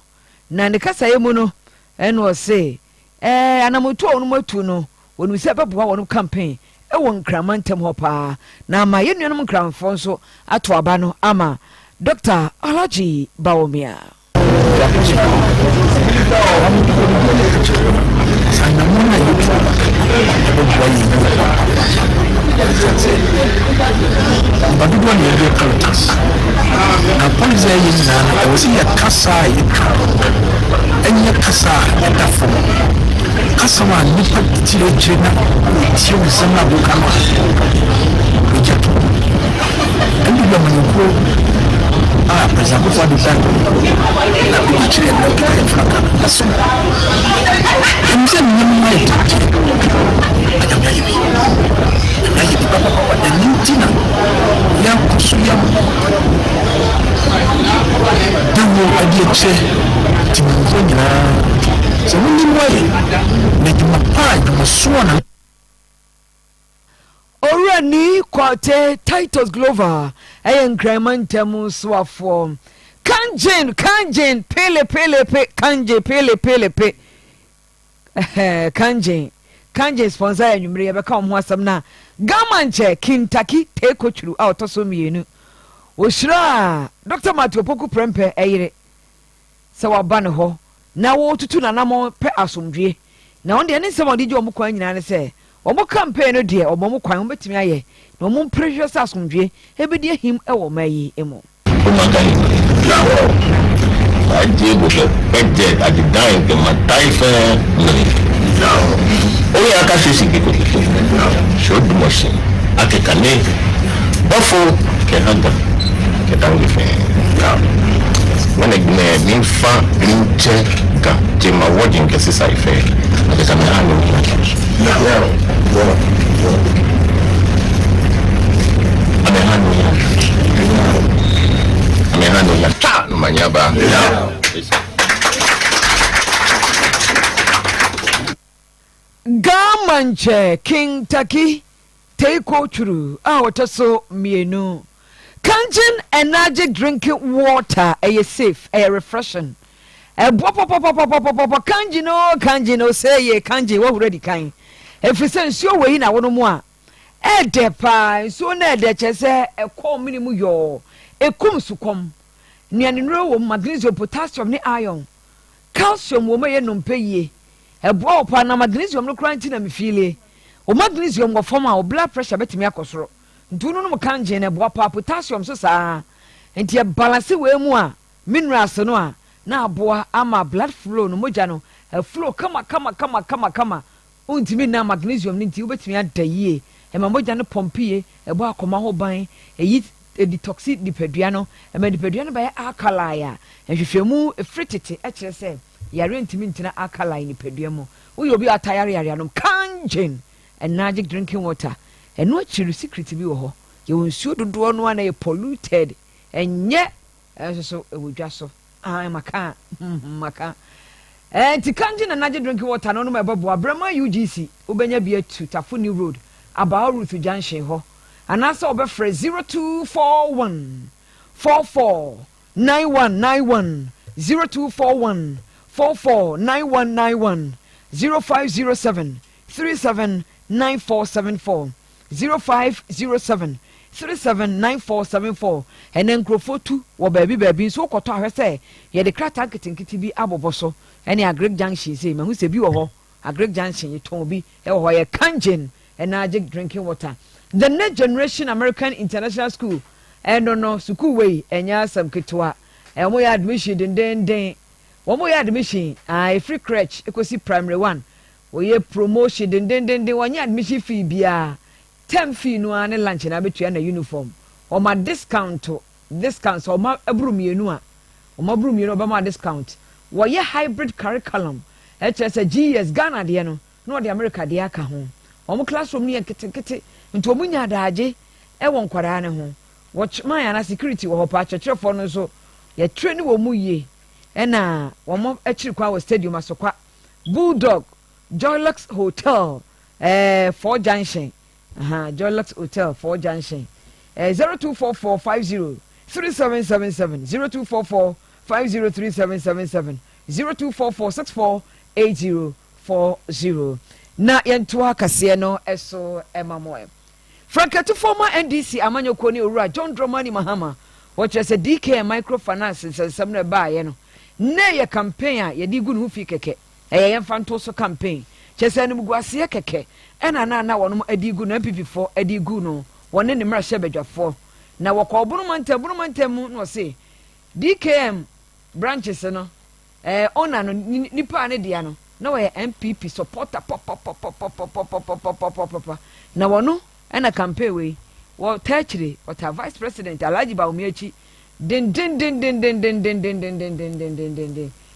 na ne kasa yemu no eno se anamotu onu matu no wonu se beboa wono campaign e won nkramantem ho pa na ma yenuanom nkramfo nso ato aba no ama Dr. Oloji Baumia Baduwa ni ebe cultures. Na police yi na o si ya kasa yi ka. Enye kasa ya dafo. Kasa wa ni pa tire jena. Ti o se na buka ma. Ejeto. Endi ba maniko. President for the bank. Na bi chire na ka ya fraka. Aso. Emse ni mai tati. Ajamya yi. Ayi baba baba da nintina ya kusuya dawo adieche timonyina so mundi moye ne jumapa jumusona Orani Kote Titus Glover ayen nkramantem so afọ kanjen pele kanje pele kanje sponsor anwumre ye beka ho asem na gamanche Kentucky Teko churu a otoso mienu oshira Dr. Matthew Poku Prempe eyire se waba ne ho na wo tutu na namo pe asomdwe na won de ne se won de omo kwan nyina ne se omo campaign no de omo kwan o betimi aye na omo precious asomdwe ebedi ahim e wo mayi emo I deal with the budget at the time to my typhoon. Oh, yeah, I can't see it. Show the machine. I can name. Buffalo can handle. Get down with me. When I mean far in check, Jim, my watching gets his eye fair. I guess I'm handling it. I'm handling your chat, Manyaba. Gamanche King Taki Teko churu a wotoso mienu kanjin energy drinking water a safe a refreshing e pop kanji no say ye kanji wo ready kan efisen nsuo we na wono mu a e de pa nsuo na de chese e kom minimu yo ekum sukom nianenro wo magnesium potassium ni iron calcium wo maye no mpeye ebo pa na magnesium no kranti na mefile o magnesium wo form a o blood pressure betimi akosoro ntunu no kanje na ebo pa potassium so saa enti e balance we mu a minerals no a na aboa ama blood flow no moja no flow kama untimi na magnesium ni nti obetimi adayie e ma moja no pompie ebo akoma ho ban eyi detoxi dipadua no e ma dipadua no ba alkaline a ehwehwemu fritete e kire se yare ntimi ntina alkaline dipadua mu uyo bi atayare no kanjen energy drinking water eno achiru secret bi wo ho ye wonsuo dodo no ana ye polluted enye so ewodwa so maka ti kanjen energy drinking water no no mebabo abrama UGC obenya bi atu Tafuni Road about Ruth Junction ho anasa obefre 0241 449191 0241 449191 0507 379474 0507 379474 ene nkrofo tu wo baabi so koto ahwe se ye de krata nketenkete bi aboboso ene Agric Junction say mahu se bi wo ho Agric Junction ye ton bi e wo ye kanjen energetic drinking water. The next generation American International School no school way enya sam ketwa e mo ya admission den wo mo ya admission free crèche ekosi primary 1 wo ye promotion den wo nya admission fee bia term fee no ane lunch na betua na uniform o ma discount o ma abrumienu a o ma abrumienu ba ma discount wo ye hybrid curriculum HSA GS Ghana de no the America de aka ho o mo classroom ni kete nti o munya daaje e won kwara ne ho watch my na security wo pa chechefo no so ye train wo mu ye e na wo mo akiri kwa wo stadium asokwa Bulldog Joylux Hotel 4 Junction Joylux Hotel 4 Junction 0244503777 0244503777 0244648040 na yentoa kase no eso emamoe Franketu former NDC amanyoko ni owura John Dramani Mahama watch say DK microfinance sensam na ba ye no na ye campaign a ye di gu no fi keke ye mfanto so campaign chese no guase keke ena na wonom adigu no MPP4 adigu no wone ne mra hyebedwafo na wokọ bunumantem no say DKM branches no ona no nipa ne dia no na we MPP supporter pop na wono ena campaign we wo techre ota vice president Alhaji Bawumiachi den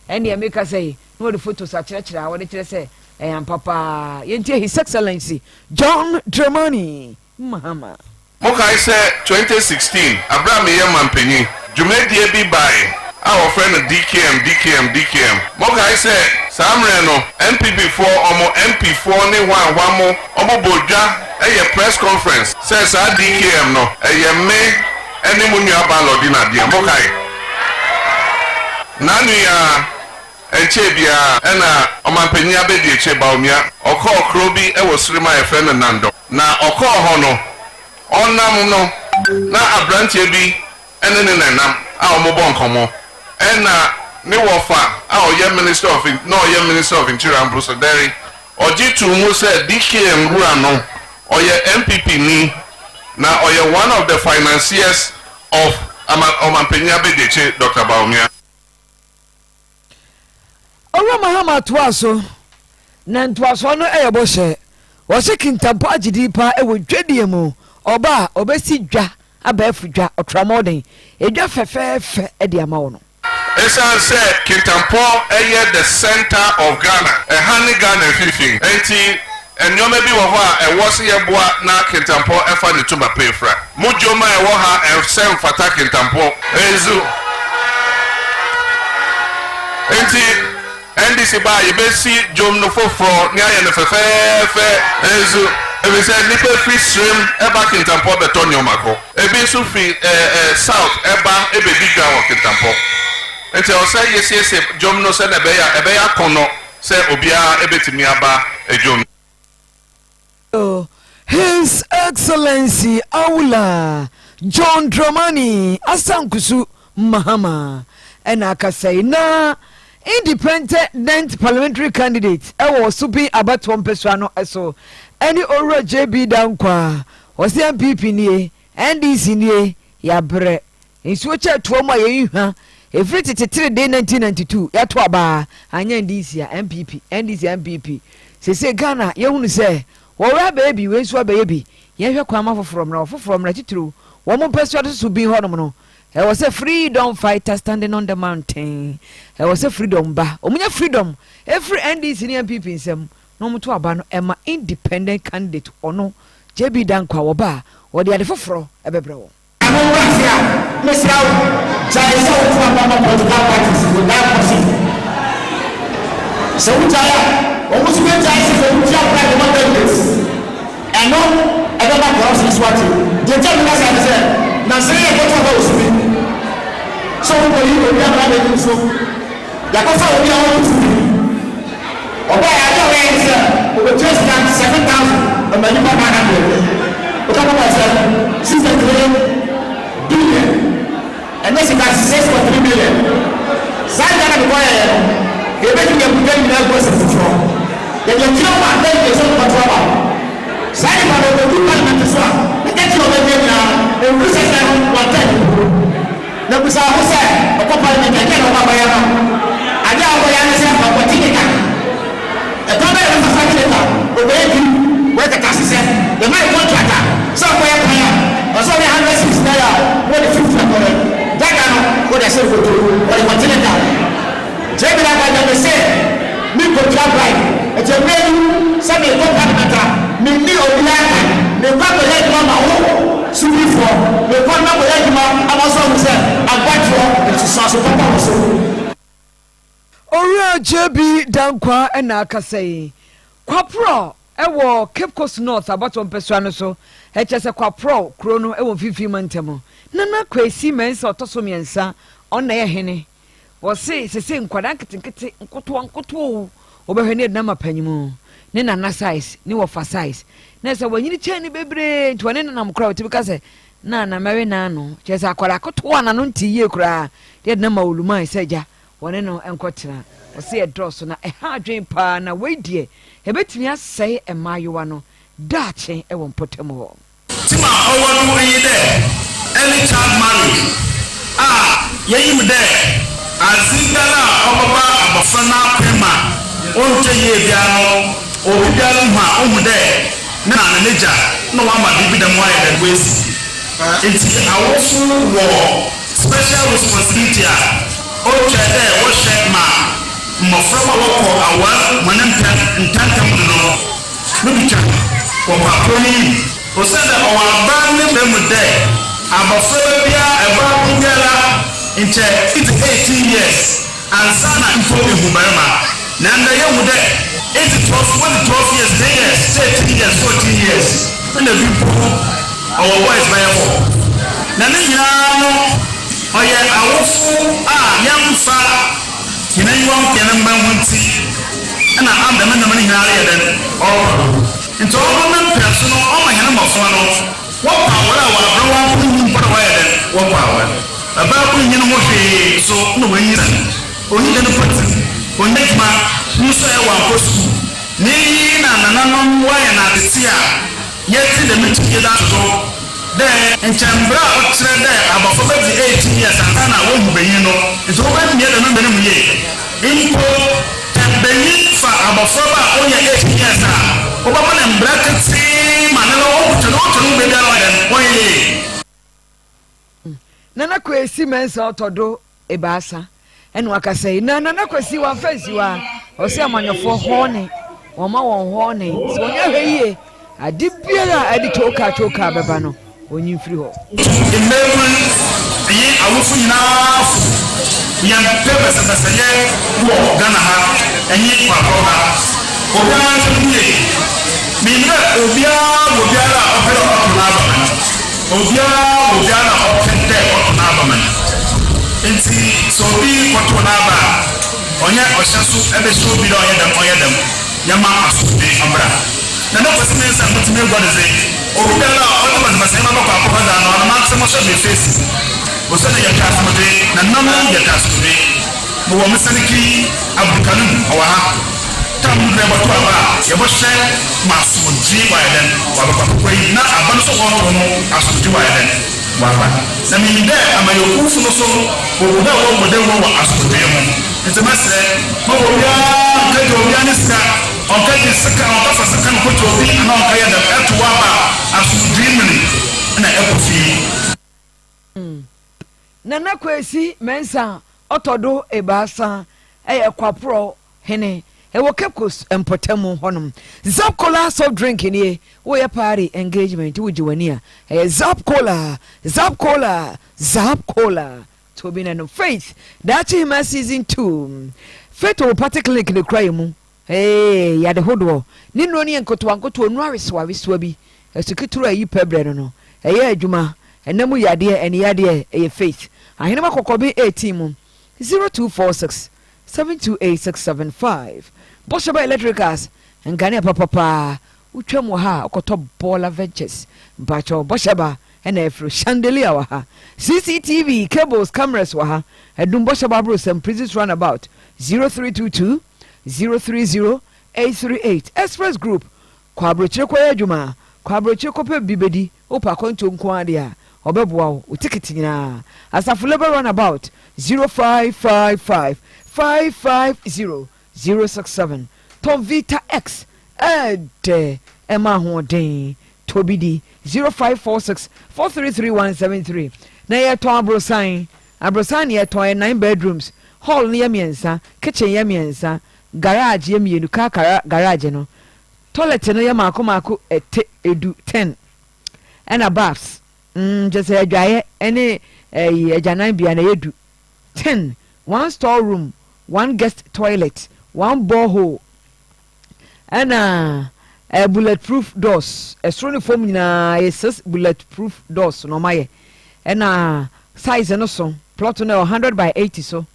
eni emeka say no the photos a chira a wo de kire say papa yentie his excellency John Dramani Mahama Mokai say 2016 Abraham Yemampenyi Jumedie bi by our friend DKM Mokai say Samre no MPP4 omo MP4 ni one mo omo bodja press conference says DKM no me any munu abalodi na dia Mokai nanu ya enchebia ena omampenyi abedi eche Bawumia oko okrobi ewosirima efe no nando na oko ho no onam no na abrantie bi ene ne nanam a omobo nkomo ena ni wofa a oye minister of interior and procedure ojitu mu se DKM rura no oye MPP ni na oye one of the financiers of omampenyi abedi eche Dr. Bawumia Owa Mahama tuaso na ntuaso no eyebose wo se kintampo agidi pa ewo dwadie mu oba obesi dwa abafu dwa otramoden edwa fefefe e de ama wo no Esan say kintampo eye the center of Ghana hani Ghana fifin enti enyome bi wo ho a ewo se yeboa na kintampo efa ne tuba pefra mujoma ewo ha efsem fata kintampo ezu enti NDC ba yebesi jom no foforo ni aye ne fefefe ezu ebi say nipa free stream eba kintampo betonyo mako ebi so free south eba ebebi gwa wo kintampo enti o say yes jom no say na ebeya kono say obia ebetimi aba ejom His Excellency Aula John Dramani Asankusu Mahama enakasai na independent parliamentary candidate ewo supi abatom pesano eso any ora JB dankwa wose MPP nie NDC nie ya bre nsuo che tuoma yeyiha every 33 day 1992 ya to aba anya NDC ya MPP sese Ghana yehunu se wo ra baby we nsuo baby yehwe kwama foforo mra titru wo mo pesado subi honom no There was a freedom fighter standing on the mountain. There was a freedom ba. Omunya freedom. Every NDC and people in some no mutu abano Emma independent candidate or no JB Dankwa woba or the other for ebebro. So almost I know everybody else is watching. They tell me now say what about me? So we will never have it so. The person will be able to me. Okay, I know we will just got 7,000 and then you come on, sir. 63 billion. And this is 6.3 billion. Santa Boy, you make me a good person for. Then you kill my baby, so much trouble. Santa Boy, the parliament as well. The get you over there now, and we say, one time. No, we saw who said, a parliament, I can't over my own. I know what I understand about what you can. A government of the family, where the cash said, the my contractor, somewhere, or so they have $6 what the 50 for it. That I know what I said for you, what I want to do. Jamie, I never said, me go job right. It's a very Sunday company, me or the land, the couple let mama home, Suvi for, the couple let mama, I'm also said, I'm back for the Sasso Papa also. Ora JB Dankwa and Nakasei. Quapro, ewo Cape Coast North, about 1 person so, HS a quapro, chrono, ewo 50 mantemo. Nana Quasi men's or Tosomiansa, on their henny. Was say, saying Quadankati, Kotu, over her near Nama Penimo. Nina na size, new of a size. Nessa when you change baby to an enam crowd because Nana Mary Nano, just a Quadakotuan and unti ye cry. Dead number Uluma, said ya. One no encotra or say a dross on a hard drink pa na wait dear. He bet me say a mayuano, Dachi, I won't put him all. Tima, over you there. Any child married. Yeah, you there. Azingala, Obaba, Abafana, Prima, Onte Yebiano, Obiano, there. Nana Nija, no one might be the more than waste. It's our full war, special responsibility. Oche there, what's that man? Moframa wako awa, manenta, no. Nubicha, Wapaponi, Osada, our brand name there. Abafrabia, a Babungala, into 18 years, and Sana Impoli Hubarama. Nanda Yamude, 12 years, 10 years, 13 years, 14 years. And the people, our wives by a war. Nana. Oye awofu yamfa kina yiwam kenan ban hunti ana am da man da man hinare ya dan into all men person no o ma hena mafo no wo pa wala wa brawa kun para wa ya dan wo pa wa aba kun yin mo hwe so no wa yira oni da no pati oni ma muso e wa kosu ni na nananom wa ya na betia yeti da mitike da so there in Chambra or Trade about 18 years and I won't be you know. It's over near the number of years. Info Benin for about 18 years. Obama and Black Sea, Manalo, to know be there. Nana Quasi men's autodo ebasa. And Waka say, Nana Quasi one face you are, or say I'm on your 4 horny, or my 1 horny. So yeah, I did be a toka babano. When you free ho. In Melbourne, I will free enough. Young purpose as a year, war, Ganaha, and yet Papa. Obama to me. Mina, Obiara, Opera of Nabaman. Obiara of Tente of Nabaman. And see, so be what to Naba. Onya Oshasu, every show be on them. Yama, Ambra. Na no person is a much more God is it. Obiara, all of us, Papa, and a maximum of the face. Was that your task today? And no man your task today. Who are Missaniki, Abukanum, or Tam never to Aba, Yaboshe, Masu, G. Widen, or not a bunch of water, as to Widen. I mean, there am I your so, who would never ask for them. It's a message. Oh, get your Yanis. On the second put your feet and on the to Waba as you dreaming in a epoch. Nana Quasi mensa otodo ebasa quapro hene ewo kepkos empotemu honum Zap Cola soft drink in here we party engagement with Juania Zap Cola to be no faith that him season 2 Faith will particularly the cry mu. Hey, ya de hodo. Ni no ni enkoto no areswa bi. Esekituru ayi pebre no. Eye adwuma. Enam yade ene yade eye faith. Ahene makokobe 18 mu. 0246 728 675. Boshaba Electricals. Ngane papa utwam wo ha okoto bola ventures bacho bosheba ena efro chandelier wa ha CCTV cables cameras wa ha edum bosheba bro some prisons runabout 0322 030 838 express group kwa brochire kwa adwuma kwa brochire kope bibedi opa konto nko ade a obeboa wo ticket nyina asafu labor runabout 0555 550 067 Tom Vita X Ede Emma Hodin Tobidi 0546 433173 na ye to abrosan ye to 9 bedrooms hall near miensa kitchen ye miensa garage ye mienu ka garage no toilet no ye mako edu 10 and a baths just a dry any ejanan bia na yedu 10 one storeroom, one guest toilet, one borehole, and a bulletproof doors. A strong foam na is bulletproof doors no my and size and also plot on 100 by 80 so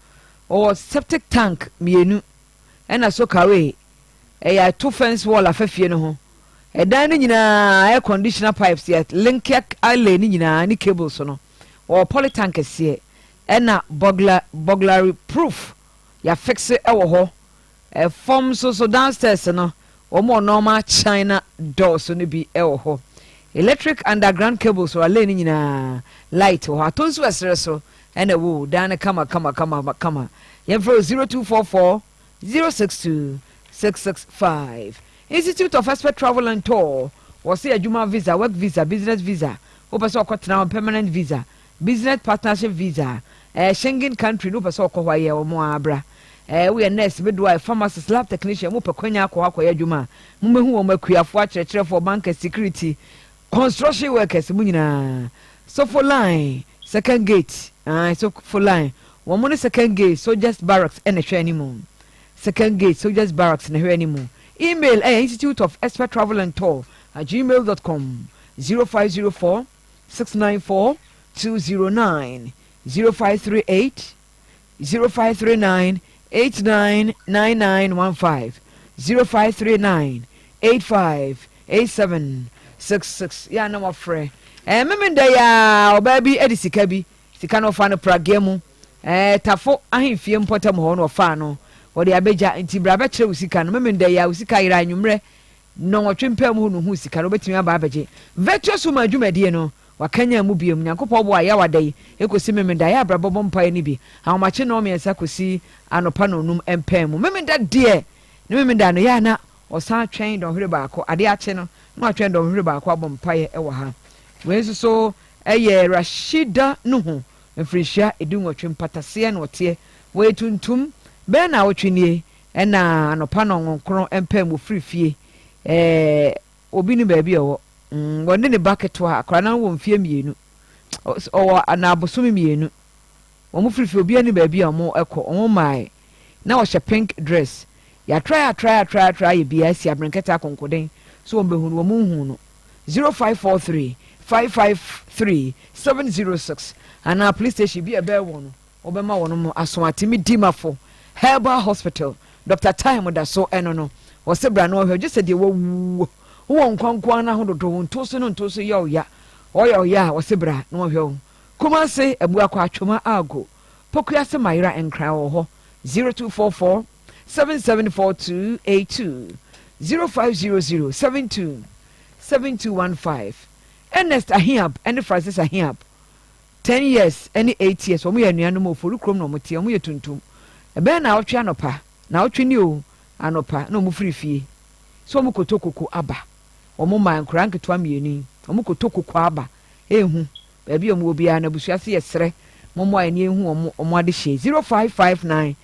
or septic tank mienu and a soakaway a 2 fence wall of a no a dining in air conditioner pipes yet link island in any cables no or polytankers here. Ena burglary proof ya fix it ewo ho form so downstairs no omo normal china doors no bi ewo ho electric underground cables or lane nyina light ho atonso esere so ena wo dan kama ya for 0244 062 665 Institute of Expert Travel and Tour was say adwuma visa work visa business visa opeso okotena permanent visa business partnership visa Schengen country no person ko hwaye o mo abra we nurse midwife pharmacist lab technician mo pekwanya akwa adwuma mo mehu o makuafo akyerekere for bank security construction workers mo nyina so for line second gate so for line wo mo second gate soldiers barracks and hwe anymore second gate soldiers barracks na hwe anymore email Institute of Expert Travel and Tour @gmail.com 0504 694 209 0538 0539 899915 0539 858766 ya na mafre memenda ya obabi edisika bi sika no fa no pragemu tafo ahemfie mpotam ho no fa no wode abeja ntibra ba kire usika no memenda ya usika ira anwumre no otwempam ho no hu sika no betimi aba abeje virtuous ma adwumadie no wakanya mu biom nyankopɔ bo aya wadai ekosi memenda ya abrabɔ mpa ni bi ahomache no miensa kosi anopa no num empam mu memenda de ne memenda no ya na osan twɛn dɔ hwere baako ade ache no na atwɛn dɔ hwere baako abɔ mpa ye ɛwɔ ha wenso so ɛyɛ Rashida Nuhu mfrihia edunwotwe mpatase na ɔte wetuntum bɛ na otwenie ɛna anopa no nkonkron empam mu frifie obi ni baabi ɛwɔ wonde ne bucket wa akra na wo mfie mienu o na abosomi mienu wo mu frifie obi ani baabi a mo ekɔ wo mai na wo hye pink dress ya try ye bia si abrenketa konkoden so wo behunu wo mu hu no 0543 553 706 ana police station bi ebe wo no obema wo no mo asomatimi dimafo Herbal Hospital Dr. Time da so eno no wo se bra no wo hwe just de wo won kwankwan na hododo won toso no toso ya wo se bra no wo hwe kuma se abu akwa atwoma ago pokua se mayra enkra wo ho 0244 774282 0500 7215 Ernest Ahiab and Francis Ahiab 10 years any 8 years omo ya nuanu mo foru krom no mote omo ye tuntum ebe na otwe anopa na otwe ni o anopa na omo frifie so omo kotokoko aba omo man krank to amieni omo kotokoko aba ehu ba bi omo obi ana busuase yesre momo ani ehu omo ade hye 0559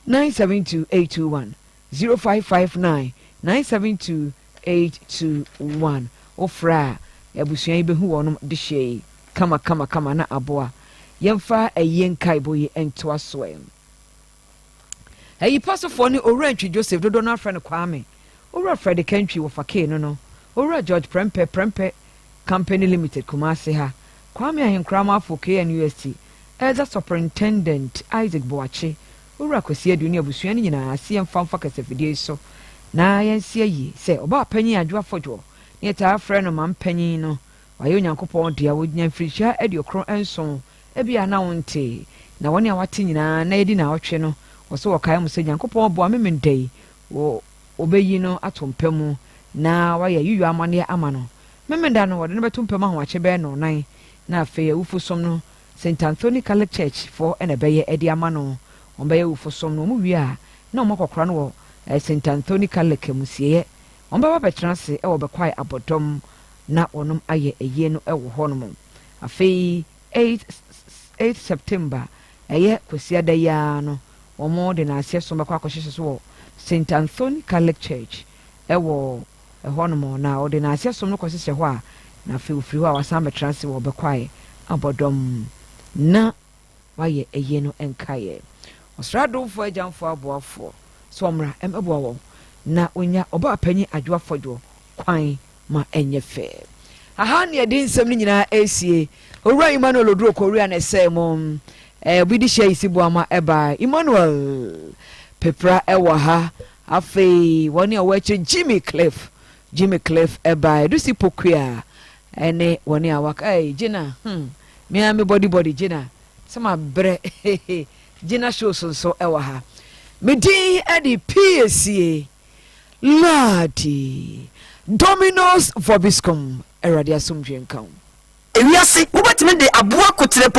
972821 0559 972821 ofra ebusuan ibehu wonom de hye kama na aboa yemfa eyenkai boye ento asoem pasofo ni Orantwi Joseph dodo na friend Kwame ora Fred Kentwi wo fake no ora George Prempe Company Limited Kumase ha Kwame ahenkrama afo KNUST elder superintendent Isaac Boache ora kwesi adunia busuan nyina asem famfa kasafidie so na yɛnsie yi sɛ ɔba panyin adwo afɔdwo ne ta afrɛ no man panyin no wayɛ onyankopɔn de a wonya mfirihyia ade okro enson ebia na wonte na wɔne a wate nyinaa na yɛdi na ɔtwe no wɔso wɔkae mu sɛ nyankopɔn boa me mendai wo obeyi no atompamu na wayɛ yiyu amane ama no memenda no wɔde no bɛtompam ahoakye bɛɛ no nan na afei awufo som no St. Anthony Catholic Church for ene bɛyɛ adi ama no wɔn bɛyɛ awufo som no mu wie a na wɔn akɔkora no wɔ St. Anthony Catholic musie wɔn bɛba bɛtena se ɛwɔ bɛkwae abɔdɔm na wɔnom ayɛ ɛyie no ɛwɔ hɔ nom afei 8 September ɛyɛ kwasiada ya no wɔn de na aseɛ so bɛkɔ akɔhyehyɛ so wɔ St. Anthony Catholic Church ɛwɔ ɛhɔ nom na ɔde na aseɛ so no kɔhyehyɛ hɔ a na afei ofiri hɔ a wasan bɛtena se wɔ bɛkwae abɔdɔm na wayɛ ɛyie no ɛnkaeɛ ɔsradofo agyamfo aboafo so ɔmra ɛmɛboa wɔn na onya ɔba panyin adwo afɔdwo kwan ma ɛnyɛ fɛ aha ne ɛde nsɛm no nyinaa ɛsie owura Emmanuel Oduro Korea na ɛsɛ mo bi di hyɛ isi boama ɛba Emmanuel pepra ɛwɔ ha afei wɔne a wɔakyerɛ Jimmy Cliff ɛba edusi pokua ɛne wɔne a waka Gina me body Gina sama bre Gina show so ɛwɔ ha medin ɛde Piesie Lardi Domino's Vobiscom erade asomdwen kan ewiase wobɛtumi de aboa kotere